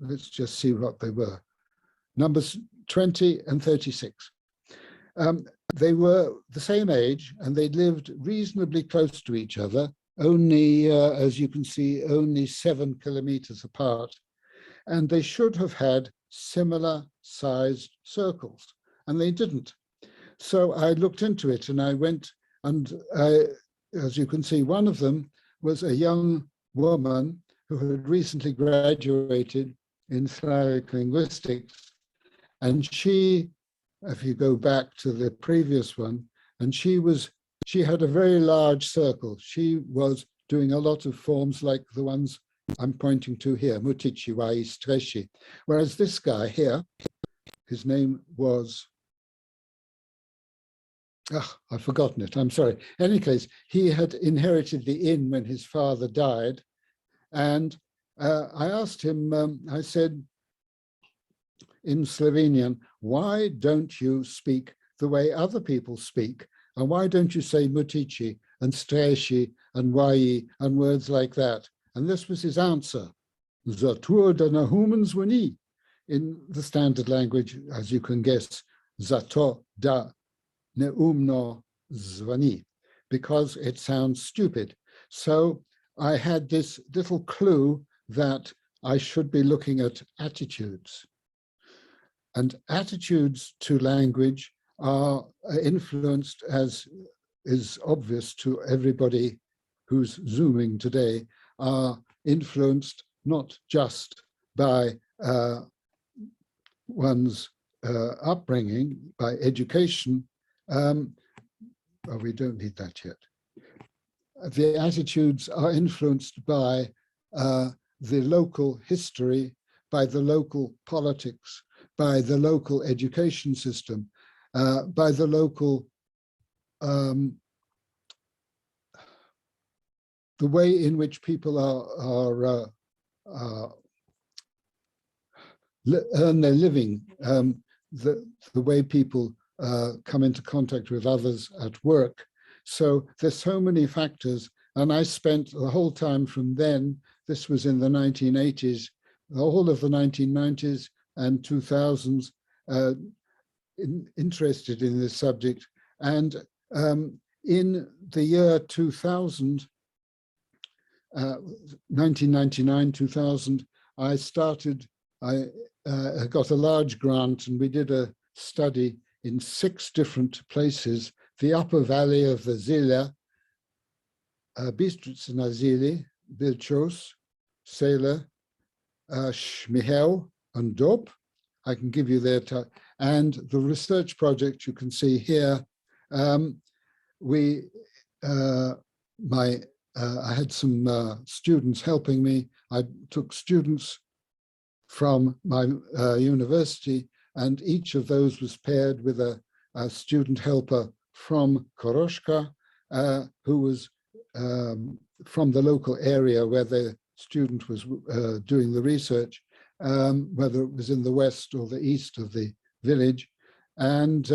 let's just see what they were. Numbers 20 and 36. They were the same age and they lived reasonably close to each other, only, as you can see, only 7 kilometers apart. And they should have had similar sized circles, and they didn't. So I looked into it and I went, and as you can see, one of them was a young woman who had recently graduated in Slavic linguistics. And she, if you go back to the previous one, and she had a very large circle. She was doing a lot of forms like the ones I'm pointing to here, mutici, wai, streshi. Whereas this guy here, his name was, I've forgotten it, I'm sorry. In any case, he had inherited the inn when his father died. And I asked him, I said, in Slovenian, why don't you speak the way other people speak? And why don't you say mutici and streshi and wai and words like that? And this was his answer. Zato da na human zvani. In the standard language, as you can guess, zato da neumno zvani, because it sounds stupid. So I had this little clue that I should be looking at attitudes. And attitudes to language are influenced, as is obvious to everybody who's Zooming today, are influenced not just by one's upbringing, by education. We don't need that yet. The attitudes are influenced by the local history, by the local politics, by the local education system, by the local, the way in which people earn their living, the way people come into contact with others at work. So there's so many factors, and I spent the whole time from then, this was in the 1980s, the whole of the 1990s and 2000s, interested in this subject. And in the year 2000, 1999, 2000, I got a large grant and we did a study in 6 different places: the upper valley of the Zilea, Bistrica na Zili, Bilchos, Sela, Šmihev, and Dop. I can give you their and the research project you can see here. I had some students helping me. I took students from my university, and each of those was paired with a student helper from Koroshka, who was from the local area where the student was doing the research, whether it was in the west or the east of the village. And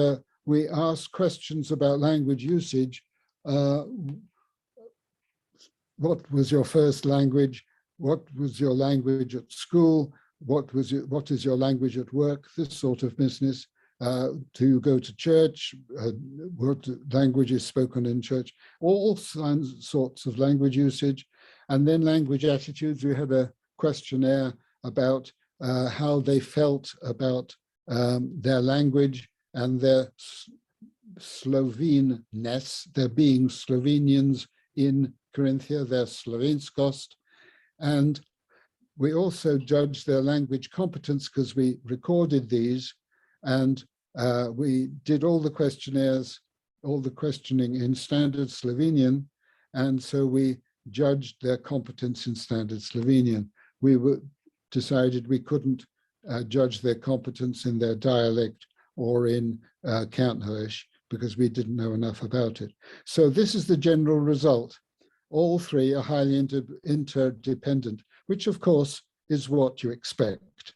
we asked questions about language usage. What was your first language? What was your language at school? What is your language at work? This sort of business. Do you go to church? What language is spoken in church? All sorts of language usage. And then language attitudes. We had a questionnaire about how they felt about their language and their Sloveneness, their being Slovenians in Carinthia, their Slovenskost. And we also judged their language competence because we recorded these, and we did all the questionnaires, all the questioning in standard Slovenian, and so we judged their competence in standard Slovenian. We decided we couldn't judge their competence in their dialect or in Kärntnerisch because we didn't know enough about it. So this is the general result. All three are highly interdependent, which of course is what you expect.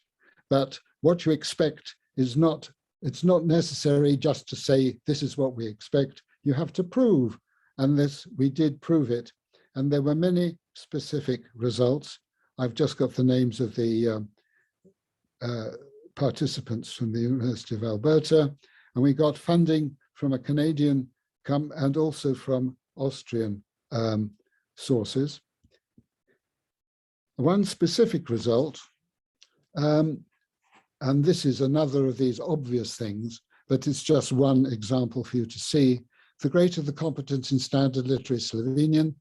But what you expect is not, it's not necessary just to say this is what we expect. You have to prove, and this, we did prove it. And there were many specific results. I've just got the names of the participants from the University of Alberta, and we got funding from a Canadian and also from Austrian sources. One specific result, and this is another of these obvious things, but it's just one example for you to see. The greater the competence in standard literary Slovenian,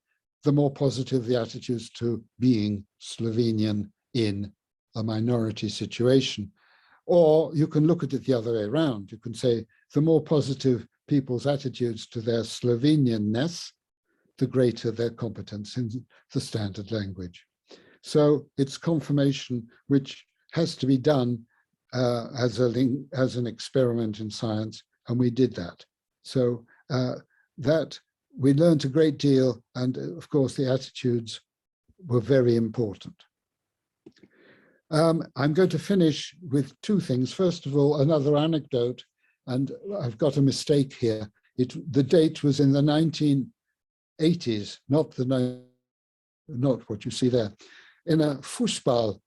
the more positive the attitudes to being Slovenian in a minority situation. Or you can look at it the other way around. You can say the more positive people's attitudes to their Slovenianness, the greater their competence in the standard language. So it's confirmation which has to be done as an experiment in science, and we did that. So that we learned a great deal, and of course the attitudes were very important. I'm going to finish with two things. First of all, another anecdote, and I've got a mistake here. The date was in the 1980s, not what you see there. In a Fußballspiel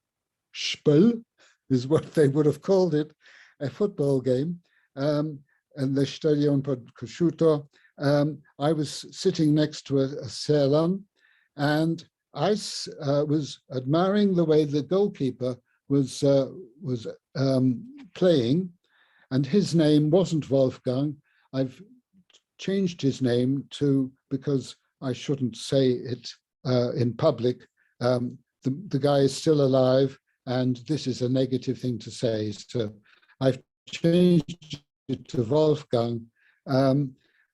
is what they would have called it, a football game, and the štejejo področju. I was sitting next to a Selan, and I was admiring the way the goalkeeper was playing, and his name wasn't Wolfgang. I've changed his name because I shouldn't say it in public. The guy is still alive, and this is a negative thing to say. So I've changed it to Wolfgang,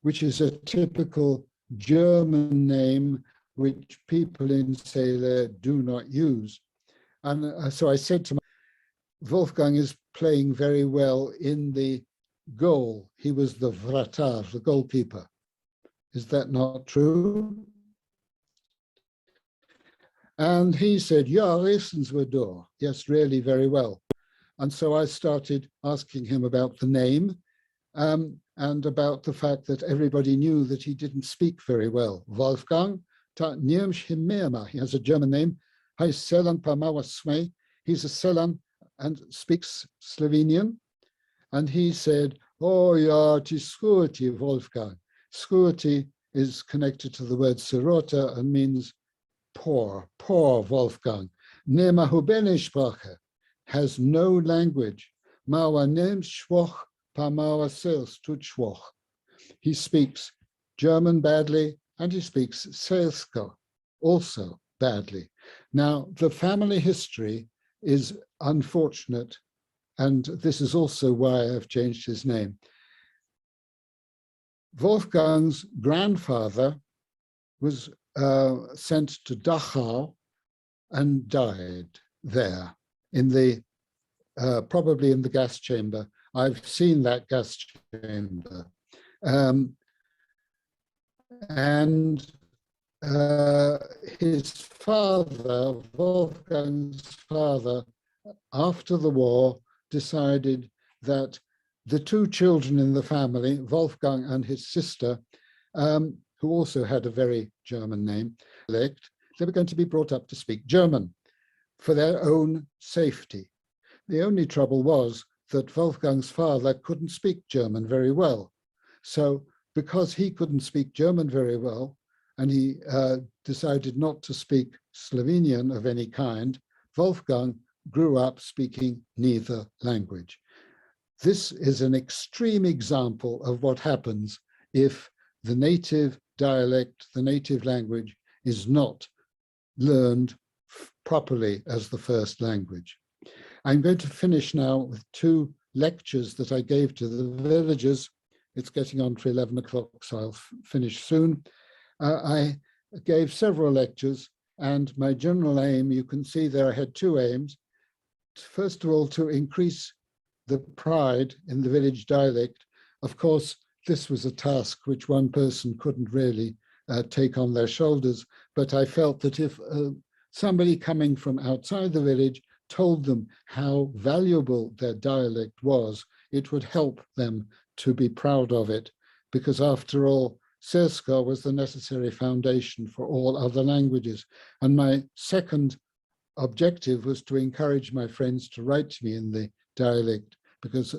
which is a typical German name which people in Sailor do not use. And so I said to him, Wolfgang is playing very well in the goal. He was the vratar, the goalkeeper. Is that not true? And he said, ja, rechtens we door. Yes, really, very well. And so I started asking him about the name and about the fact that everybody knew that he didn't speak very well. Wolfgang, he has a German name. He's a Selan and speaks Slovenian. And he said, oh, ja, ti skuti, Wolfgang. Skuti is connected to the word sirota and means poor Wolfgang. Nema hubene Sprache, has no language. Mawa nem schwoch, pa mawa sales tut schwoch. He speaks German badly, and he speaks Saleska also badly. Now, the family history is unfortunate, and this is also why I've changed his name. Wolfgang's grandfather was sent to Dachau and died there in the probably in the gas chamber. I've seen that gas chamber. And his father, Wolfgang's father, after the war, decided that the two children in the family, Wolfgang and his sister, who also had a very German name, they were going to be brought up to speak German for their own safety. The only trouble was that Wolfgang's father couldn't speak German very well. So because he couldn't speak German very well, and he decided not to speak Slovenian of any kind, Wolfgang grew up speaking neither language. This is an extreme example of what happens if the native dialect, the native language, is not learned properly as the first language. I'm going to finish now with two lectures that I gave to the villagers. It's getting on to 11 o'clock, so I'll finish soon. I gave several lectures, and my general aim, you can see there I had two aims. First of all, to increase the pride in the village dialect. Of course, this was a task which one person couldn't really take on their shoulders, but I felt that if somebody coming from outside the village told them how valuable their dialect was, it would help them to be proud of it, because after all, štejejo was the necessary foundation for all other languages. And my second objective was to encourage my friends to write to me in the dialect, because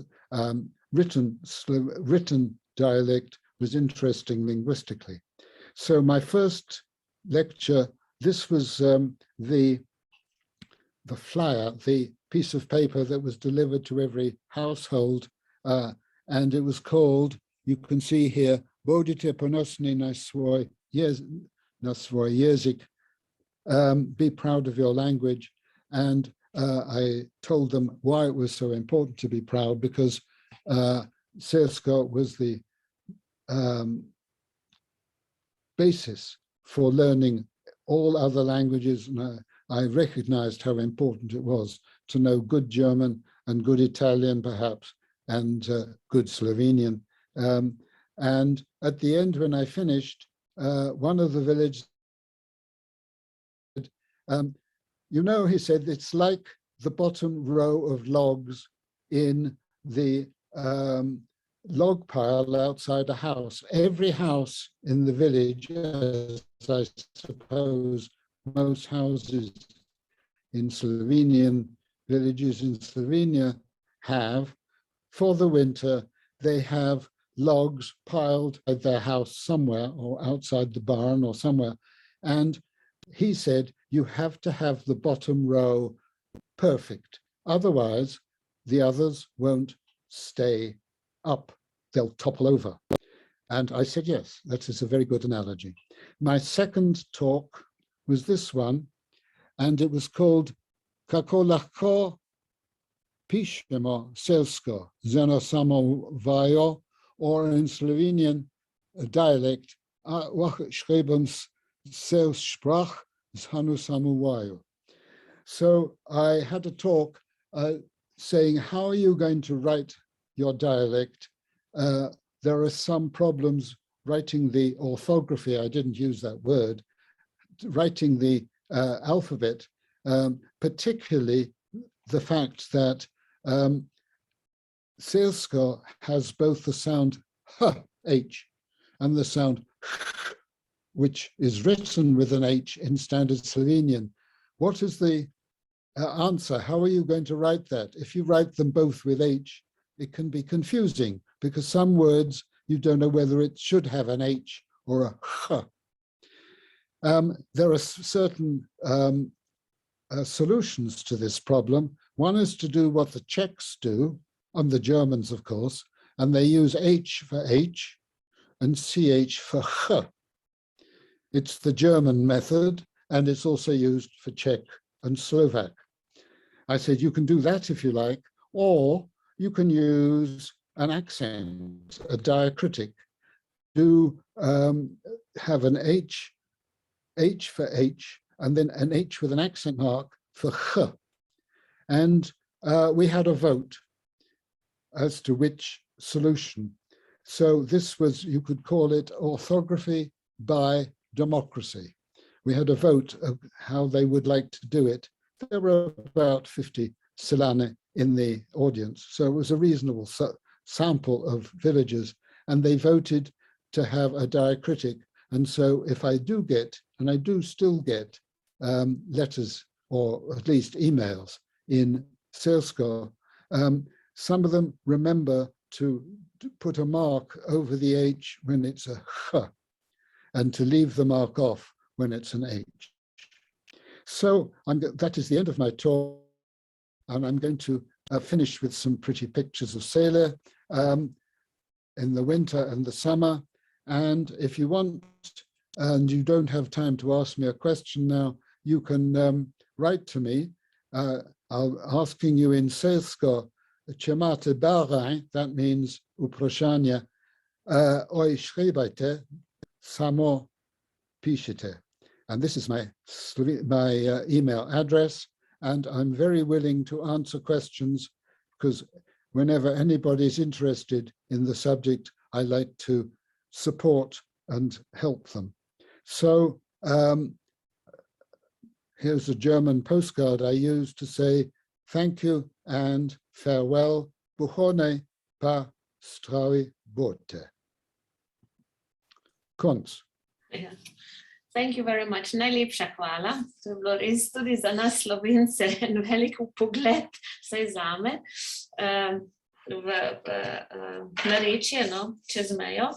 written dialect was interesting linguistically. So my first lecture, this was the flyer, the piece of paper that was delivered to every household, and it was called, you can see here, Bodite ponosni na svoj jezik, be proud of your language. And I told them why it was so important to be proud, because štejejo was the basis for learning all other languages. And I recognized how important it was to know good German and good Italian, perhaps, and good Slovenian. And at the end, when I finished, one of the village, you know, he said, it's like the bottom row of logs in the log pile outside a house. Every house in the village, as I suppose most houses in Slovenian villages in Slovenia have, for the winter, they have logs piled at their house somewhere, or outside the barn or somewhere. And he said, you have to have the bottom row perfect. Otherwise, the others won't stay up. They'll topple over. And I said, yes, that is a very good analogy. My second talk was this one, and it was called Kako lahko pišemo štejejo z eno samo vajo, or in Slovenian dialect, schreiben sprach z eno samo vajo. So I had a talk saying, how are you going to write your dialect? There are some problems writing the orthography, I didn't use that word, writing the alphabet, particularly the fact that štejejo has both the sound H and the sound which is written with an H in standard Slovenian. What is the answer? How are you going to write that? If you write them both with H, it can be confusing, because some words you don't know whether it should have an H or a H. There are certain solutions to this problem. One is to do what the Czechs do, and the Germans, of course, and they use H for H and CH for H. It's the German method, and it's also used for Czech and Slovak. I said, you can do that if you like, or you can use an accent, a diacritic. Do have an H for H, and then an H with an accent mark for H. And we had a vote as to which solution. So this was, you could call it orthography by democracy. We had a vote of how they would like to do it. There were about 50 Silane in the audience, so it was a reasonable sample of villages, and they voted to have a diacritic. And so if I do get, and I do still get, letters or at least emails in Seelsko, some of them remember to put a mark over the H when it's a H, and to leave the mark off when it's an H. So that is the end of my talk, and I'm going to finish with some pretty pictures of Sele in the winter and the summer. And if you want, and you don't have time to ask me a question now, you can write to me. I'm asking you in Seelsko, Chemate Barai, that means uproszanie, oj škribajte, samo pišite. And this is my email address, and I'm very willing to answer questions, because whenever anybody's interested in the subject, I like to support and help them. So here's a German postcard I use to say thank you and farewell. Buchone pa strawi bote. Konc. Yeah. Thank you very much. Najlepša hvala. To je bilo res tudi za nas Slovence en velik pogled, vsaj zame, v narečje, no, čez mejo.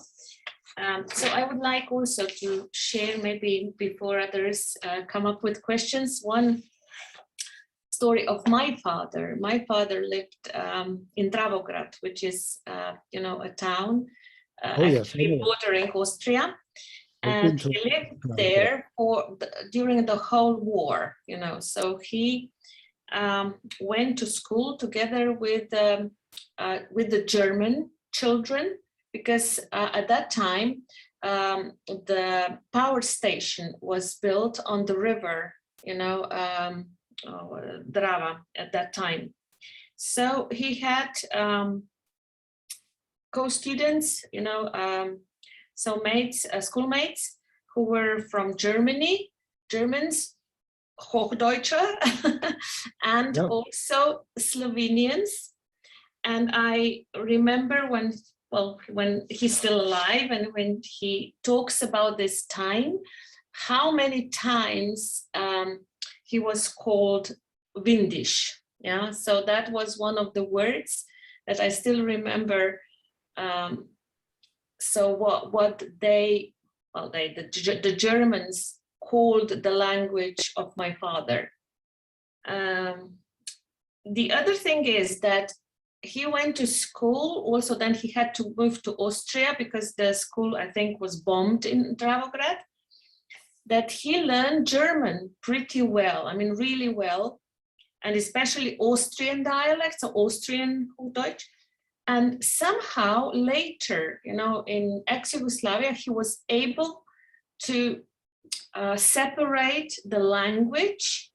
So I would like also to share, maybe before others come up with questions, one story of my father. My father lived in Dravograd, which is, you know, a town actually bordering Austria. And he lived there during the whole war, you know. So he went to school together with the German children, because at that time the power station was built on the river, you know, Drava at that time. So he had co-students, you know, so mates, schoolmates who were from Germany, Germans, Hochdeutsche, and also Slovenians. And I remember when he's still alive and when he talks about this time, how many times he was called Windisch. Yeah, so that was one of the words that I still remember. So what the Germans called the language of my father. The other thing is that he went to school also, then he had to move to Austria because the school, I think, was bombed in Dravograd, that he learned German pretty well, I mean, really well, and especially Austrian dialects, so Austrian Hochdeutsch. And somehow later, you know, in ex-Yugoslavia, he was able to separate the language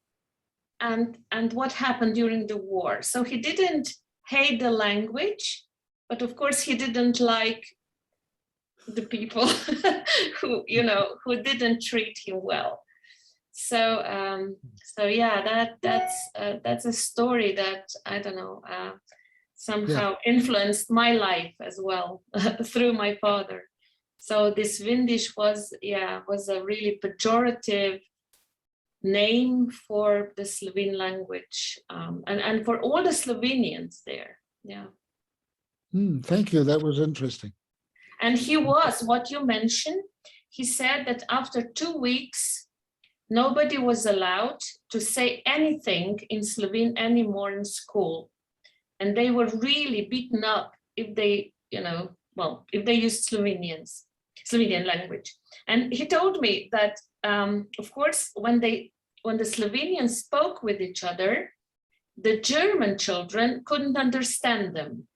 and what happened during the war. So he didn't hate the language, but of course he didn't like the people who, you know, who didn't treat him well. So so yeah, that's a story that, I don't know, somehow influenced my life as well through my father. So this Windisch was a really pejorative name for the Slovene language, and for all the Slovenians there. Yeah. Thank you. That was interesting. And he was, what you mentioned, he said that after 2 weeks, nobody was allowed to say anything in Slovene anymore in school. And they were really beaten up if they, you know, well, if they used Slovenian language. And he told me that, of course, when the Slovenians spoke with each other, the German children couldn't understand them.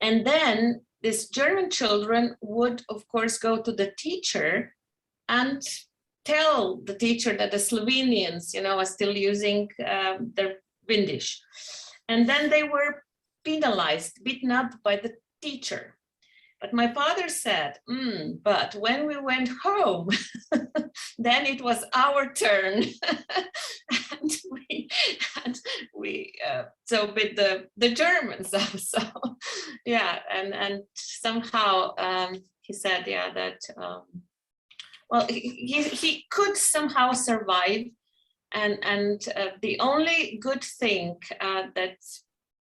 And then these German children would, of course, go to the teacher and tell the teacher that the Slovenians, you know, are still using their Windisch. And then they were penalized, beaten up by the teacher. But my father said, but when we went home, then it was our turn. and we so with the Germans also. Yeah, and somehow he said, yeah, that well, he could somehow survive, and the only good thing that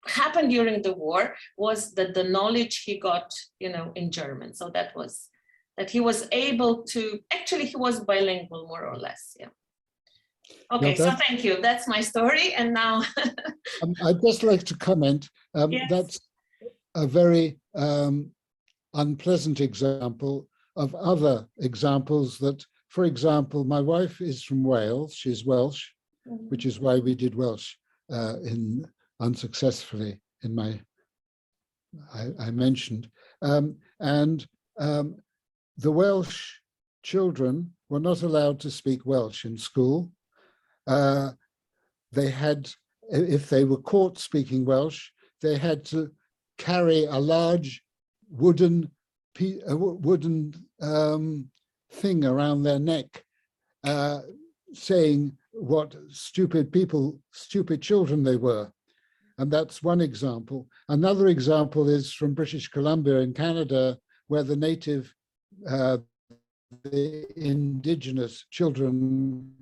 happened during the war was that the knowledge he got, in German. So that he was able to, actually he was bilingual more or less, yeah. Okay, so thank you. That's my story. And now I'd just like to comment. Yes. That's a very unpleasant example of other examples that, for example, my wife is from Wales. She's Welsh, which is why we did Welsh unsuccessfully in my, I mentioned. And the Welsh children were not allowed to speak Welsh in school. They had, if they were caught speaking Welsh, they had to carry a large wooden thing around their neck, saying what stupid children they were. And that's one example. Another example is from British Columbia in Canada, where the native, the indigenous children,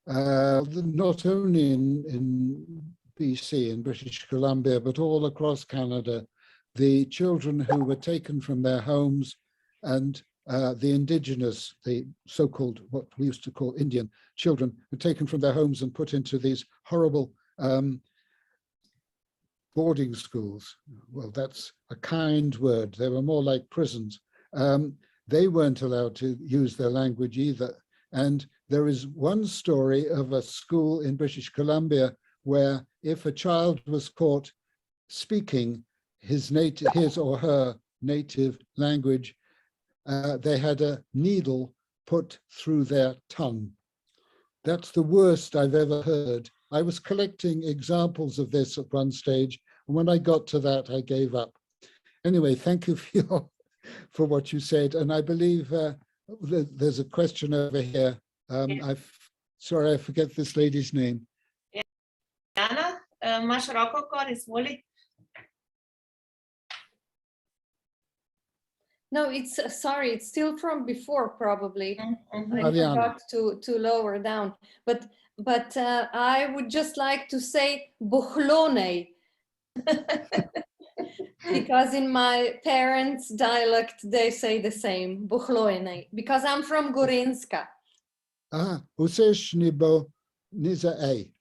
not only in BC, in British Columbia, but all across Canada, the children who were taken from their homes and the indigenous, the so-called, what we used to call Indian children, were taken from their homes and put into these horrible boarding schools. Well, that's a kind word. They were more like prisons. They weren't allowed to use their language either. And there is one story of a school in British Columbia where if a child was caught speaking his or her native language, they had a needle put through their tongue. That's the worst I've ever heard. I was collecting examples of this at one stage, and when I got to that, I gave up. Anyway, thank you for what you said, and I believe there's a question over here. Sorry, I forget this lady's name. Jana, imaš roko gor, izvoli. No, it's sorry, it's still from before probably. Mm-hmm. I forgot to lower down, but I would just like to say buchlone, because in my parents' dialect they say the same, buchlone, because I'm from Gorenska. Useš nibo niza a.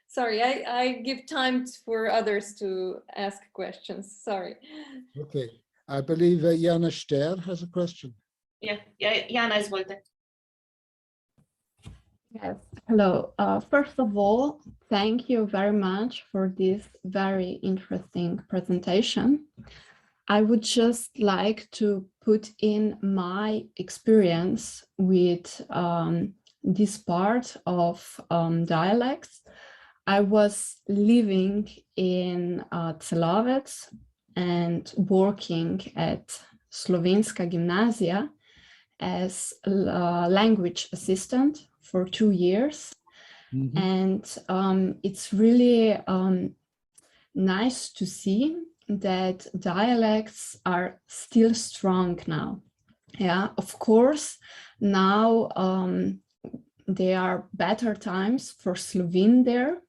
Sorry, I give time for others to ask questions. Sorry. Okay, I believe Jana Ster has a question. Yeah, Jana, izvolite. Yes, hello. First of all, thank you very much for this very interesting presentation. I would just like to put in my experience with this part of dialects. I was living in Celovec and working at Slovenska gimnazija as a language assistant for 2 years. Mm-hmm. And it's really nice to see that dialects are still strong now. Yeah, of course, now there are better times for Slovene there.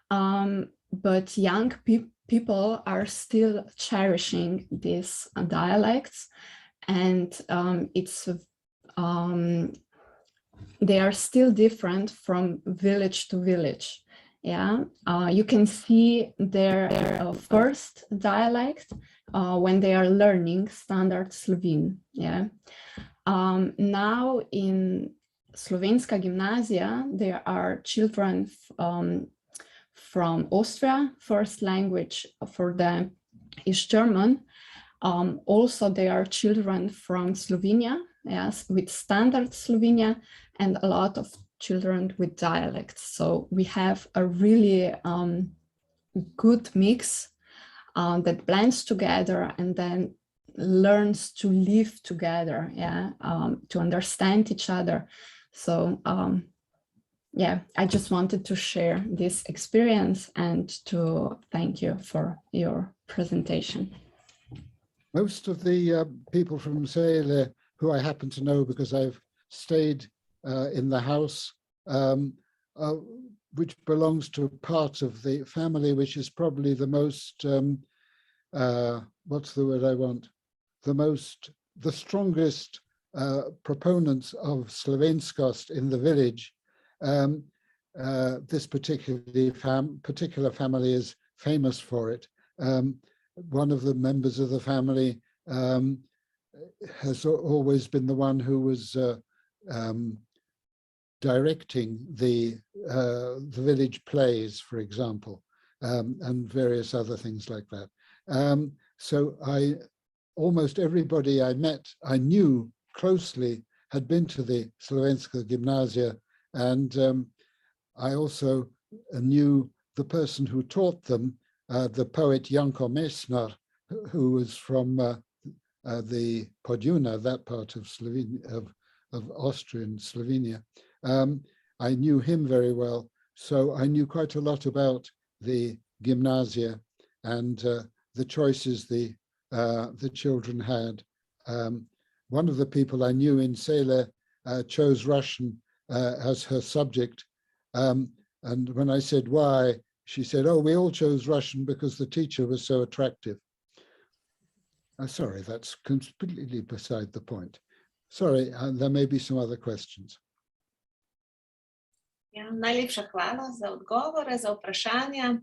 But young people are still cherishing these dialects, and they are still different from village to village. Yeah, you can see their first dialect when they are learning standard Slovene. Yeah, now in Slovenska gimnazija there are children from Austria. First language for them is German. Also, there are children from Slovenia, yes, with standard Slovenia, and a lot of children with dialects. So we have a really good mix that blends together and then learns to live together, yeah, to understand each other. So yeah, I just wanted to share this experience and to thank you for your presentation. Most of the people from Svoje, who I happen to know because I've stayed in the house, which belongs to a part of the family which is probably the most, what's the word I want? The strongest proponents of Slovenskost in the village. This particular family is famous for it. One of the members of the family has always been the one who was directing the village plays, for example, and various other things like that. So almost everybody I met, I knew closely, had been to the Slovenska gymnasia, and I also knew the person who taught them, the poet Janko Mesnar, who was from the Podjuna, that part of Slovenia, of Austrian Slovenia. I knew him very well, so I knew quite a lot about the gymnasia and the choices the children had. One of the people I knew in Svoje chose Russian as her subject, and when I said why, she said, "Oh, we all chose Russian because the teacher was so attractive." Sorry, that's completely beside the point. Sorry, there may be some other questions. Ja, najlepša hvala za odgovore, za vprašanja.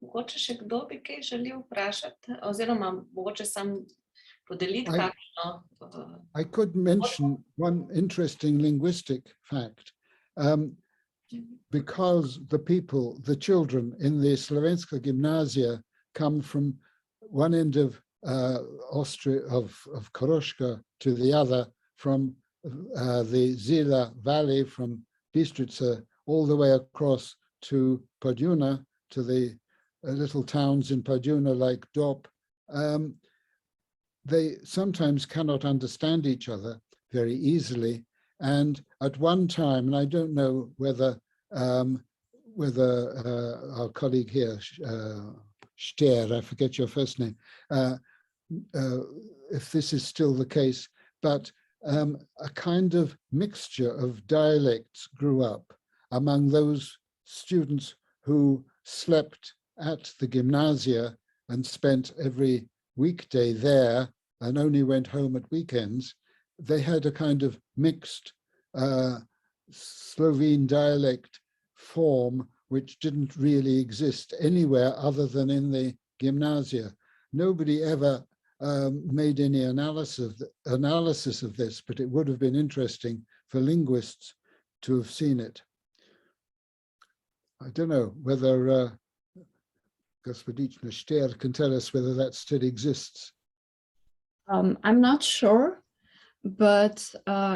Mogoče še kdo bi kaj želel vprašati, oziroma mogoče sam podeliti kakšno. I could mention one interesting linguistic fact. Because the children in the Slovenska gymnasia come from one end of Austria, of Koroška, to the other, from the Zila Valley, from Bistrica, all the way across to Podjuna, to the little towns in Podjuna like Dop. They sometimes cannot understand each other very easily. And at one time, and I don't know whether our colleague here, štejejo, I forget your first name, if this is still the case, but a kind of mixture of dialects grew up among those students who slept at the gymnasia and spent every weekday there and only went home at weekends. They had a kind of mixed Slovene dialect form which didn't really exist anywhere other than in the gymnasia. Nobody ever made any analysis of this, but it would have been interesting for linguists to have seen it. I don't know whether Gospodična Šter can tell us whether that still exists. I'm not sure, but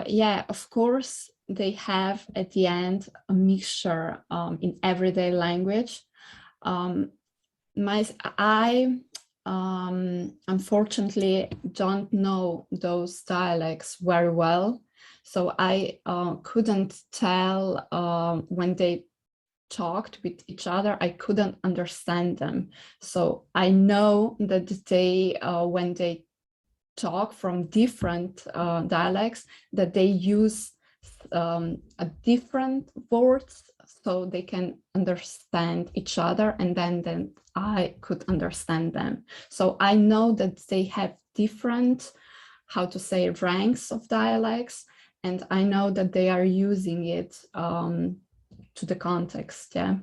yeah, of course, they have at the end a mixture in everyday language. I unfortunately don't know those dialects very well, so I couldn't tell when they talked with each other, I couldn't understand them. So I know that they, when they talk from different dialects, that they use a different words so they can understand each other, and then I could understand them. So I know that they have different, how to say, ranks of dialects, and I know that they are using it to the context, yeah.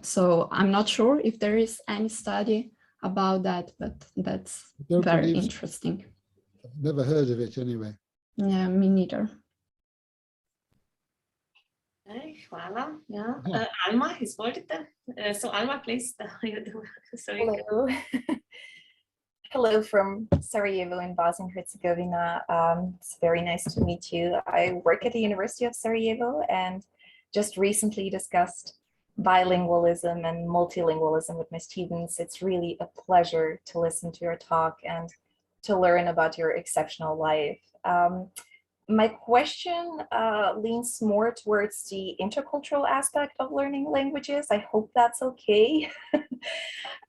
So I'm not sure if there is any study about that, but that's very interesting. I've never heard of it anyway. Yeah, me neither. Hvala. Ja. Alma, izvolite. So Alma, please. Hello. Hello from Sarajevo in Bosnia and Herzegovina. It's very nice to meet you. I work at the University of Sarajevo and just recently discussed bilingualism and multilingualism with my students. It's really a pleasure to listen to your talk and to learn about your exceptional life. My question leans more towards the intercultural aspect of learning languages. I hope that's okay.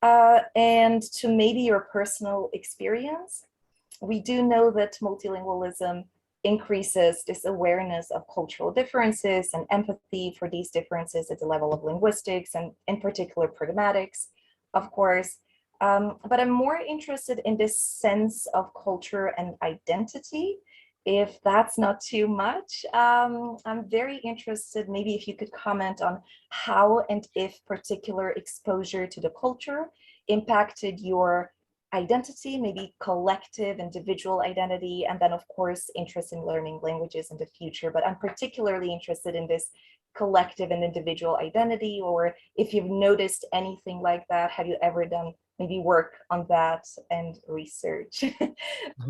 And to maybe your personal experience. We do know that multilingualism increases this awareness of cultural differences and empathy for these differences at the level of linguistics and in particular pragmatics, of course. But I'm more interested in this sense of culture and identity. If that's not too much, I'm very interested, maybe if you could comment on how and if particular exposure to the culture impacted your identity, maybe collective, individual identity, and then of course, interest in learning languages in the future. But I'm particularly interested in this collective and individual identity, or if you've noticed anything like that, have you ever done maybe work on that and research?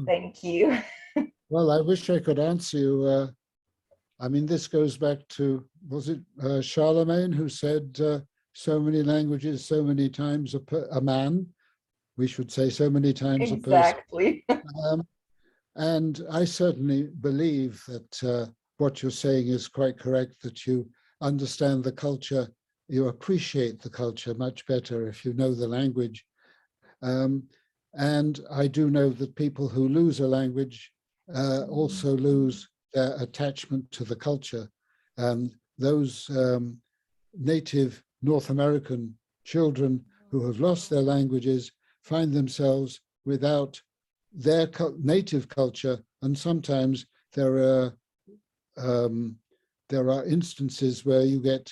Thank you. Well, I wish I could answer you. I mean, this goes back to, was it Charlemagne who said, so many languages, so many times a man? We should say so many times exactly. a person. And I certainly believe that what you're saying is quite correct, that you understand the culture, you appreciate the culture much better if you know the language. And I do know that people who lose a language also lose their attachment to the culture. Those native North American children who have lost their languages find themselves without their native culture, and sometimes there are instances where you get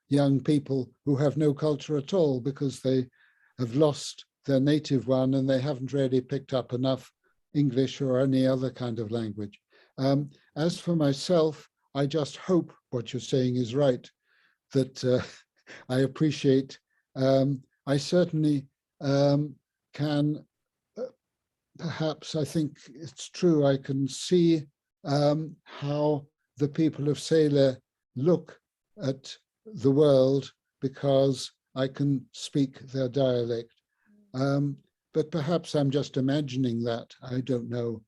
young people who have no culture at all because they have lost their native one and they haven't really picked up enough English or any other kind of language. As for myself, I just hope what you're saying is right, that I appreciate. I certainly can, perhaps, I think it's true, I can see how the people of Sele look at the world because I can speak their dialect. But perhaps I'm just imagining that. I don't know.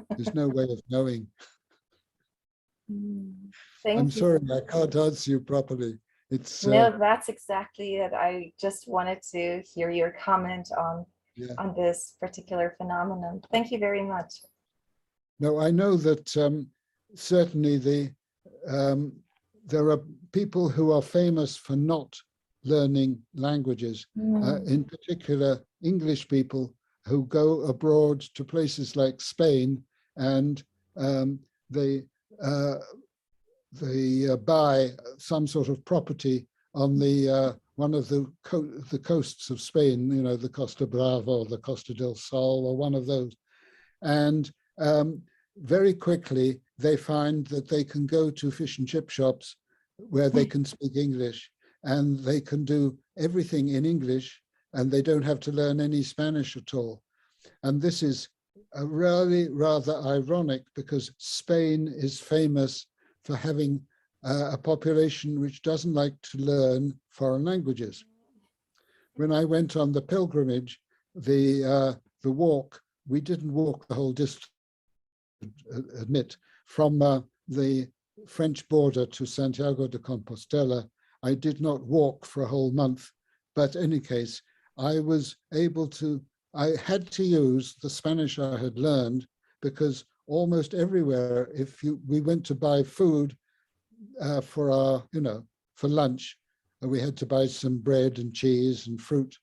There's no way of knowing. I'm sorry, I can't answer you properly. It's no, that's exactly it. I just wanted to hear your comment on this particular phenomenon. Thank you very much. No, I know that certainly there are people who are famous for not learning languages, in particular English people who go abroad to places like Spain and they buy some sort of property on the one of the coasts of Spain, you know, the Costa Brava or the Costa del Sol or one of those. And very quickly they find that they can go to fish and chip shops where they can speak English and they can do everything in English and they don't have to learn any Spanish at all. And this is really rather ironic because Spain is famous for having a population which doesn't like to learn foreign languages. When I went on the pilgrimage, the walk, we didn't walk the whole distance, admit, from the French border to Santiago de Compostela. I did not walk for a whole month, but in any case, I was able to, I had to use the Spanish I had learned because almost everywhere, we went to buy food for our, for lunch, we had to buy some bread and cheese and fruit,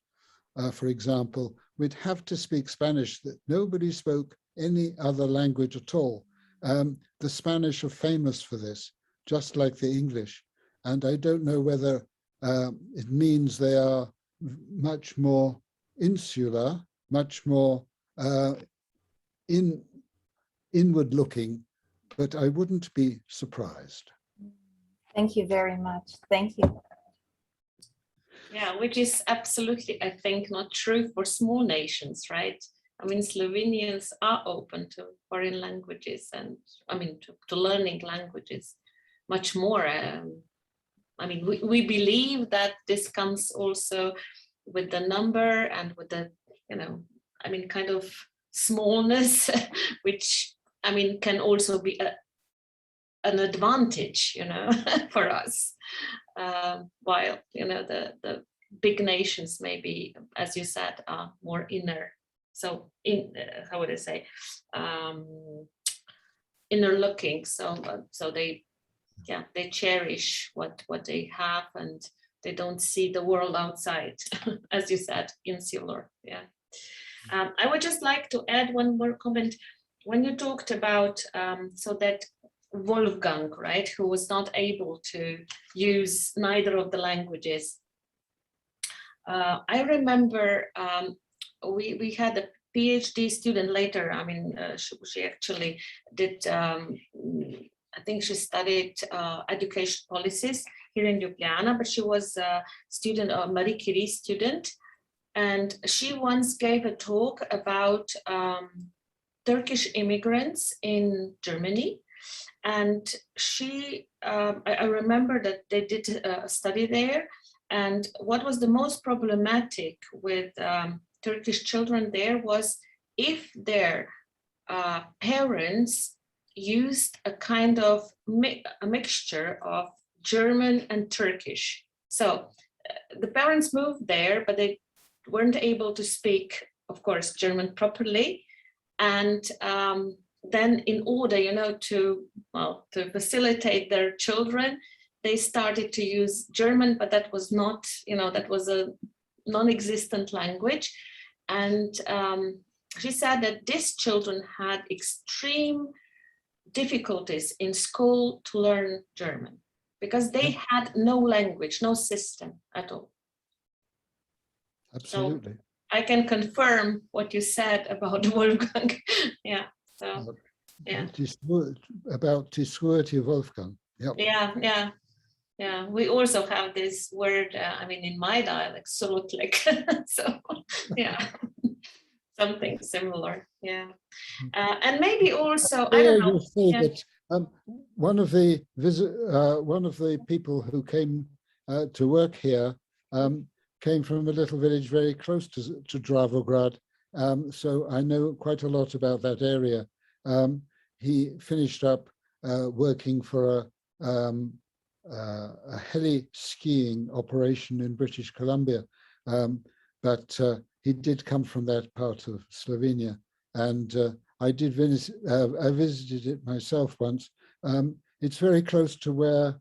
for example, we'd have to speak Spanish. That nobody spoke any other language at all. The Spanish are famous for this, just like the English. And I don't know whether it means they are much more insular, much more inward looking, but I wouldn't be surprised. Thank you very much. Thank you. Yeah, which is absolutely, I think, not true for small nations, right? I mean, Slovenians are open to foreign languages and, I mean, to learning languages much more I mean, we believe that this comes also with the number and with the, you know, I mean, kind of smallness, which, I mean, can also be an advantage, you know, for us. While, you know, the big nations maybe, as you said, are more inner. So how would I say, inner looking. So they cherish what they have, and they don't see the world outside, as you said, insular. Yeah. I would just like to add one more comment. When you talked about so that Wolfgang, right, who was not able to use neither of the languages. I remember we had a PhD student later. I mean, she actually did, I think she studied education policies here in Ljubljana, but she was a student, a Marie Curie student. And she once gave a talk about Turkish immigrants in Germany. And she, I remember that they did a study there. And what was the most problematic with Turkish children there was if their parents used a kind of a mixture of German and Turkish. So the parents moved there, but they weren't able to speak, of course, German properly. And then in order, you know, to facilitate their children, they started to use German, but that was not, you know, that was a non-existent language. And she said that these children had extreme difficulties in school to learn German because they had no language, no system at all. Absolutely. So I can confirm what you said about Wolfgang. Yeah. So yeah. About die Wolfgang. Yep. Yeah. Yeah, we also have this word, I mean, in my dialect, solotlik. So, yeah, something similar. Yeah. And maybe also, I don't know. Say that one of the people who came to work here came from a little village very close to Dravograd. So I know quite a lot about that area. He finished up working for a heli skiing operation in British Columbia, but he did come from that part of Slovenia, and I visited it myself once. It's very close to where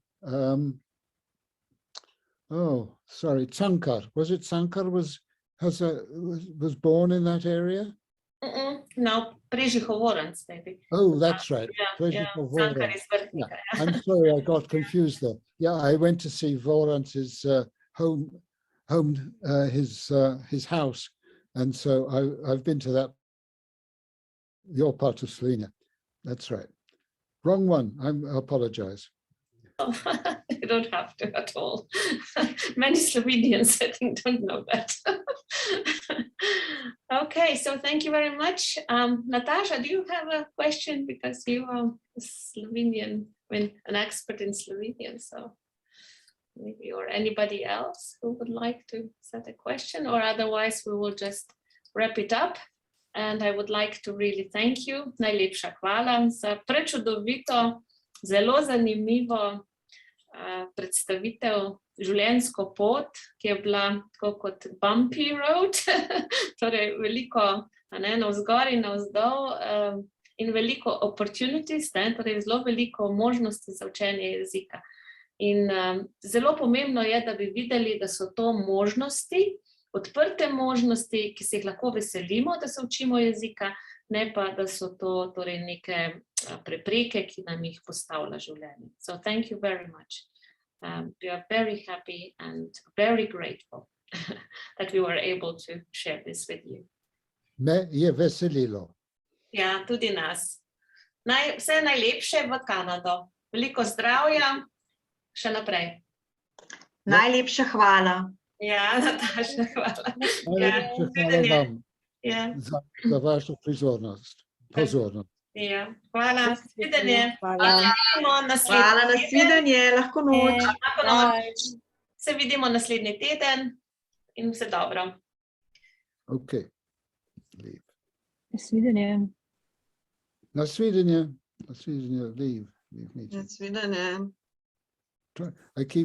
Cankar, was it Cankar was born in that area? No, Prežihovoranc, maybe. Oh, that's right. Yeah. I'm sorry, I got confused there. Yeah, I went to see Voranc's his house, and so I've been to that. Your part of Slovenia. That's right. Wrong one. I apologize. You don't have to at all. Many Slovenians, I think, don't know that. Okay, so thank you very much. Natasha, do you have a question? Because you are a Slovenian, I mean, an expert in Slovenian, so maybe, or anybody else who would like to set a question, or otherwise we will just wrap it up. And I would like to really thank you. Najlepša hvala za prečudovito, zelo zanimivo predstavitev, življenjsko pot, ki je bila tako kot bumpy road, torej veliko navzgor in navzdol in veliko opportunities, torej zelo veliko možnosti za učenje jezika. In zelo pomembno je, da bi videli, da so to možnosti, odprte možnosti, ki se jih lahko veselimo, da se učimo jezika, ne pa, da so to torej neke prepreke, ki nam jih postavlja življenje. So thank you very much. We are very happy and very grateful that we were able to share this with you. Me je veselilo. Ja, tudi nas. Vse najlepše v Kanado. Veliko zdravja, še naprej. Najlepša hvala. Ja, Nataša, hvala. Najlepša hvala vam za vašo pozornost. Ja, hvala. Nasvidenje. Hvala. Hvala, nasvidenje, lahko noč. Lahko noč. Se vidimo naslednji teden in vse dobro. Okay. Leave. Nasvidenje. Nasvidenje. Nasvidenje. Leave. Leave meeting. Nasvidenje. I keep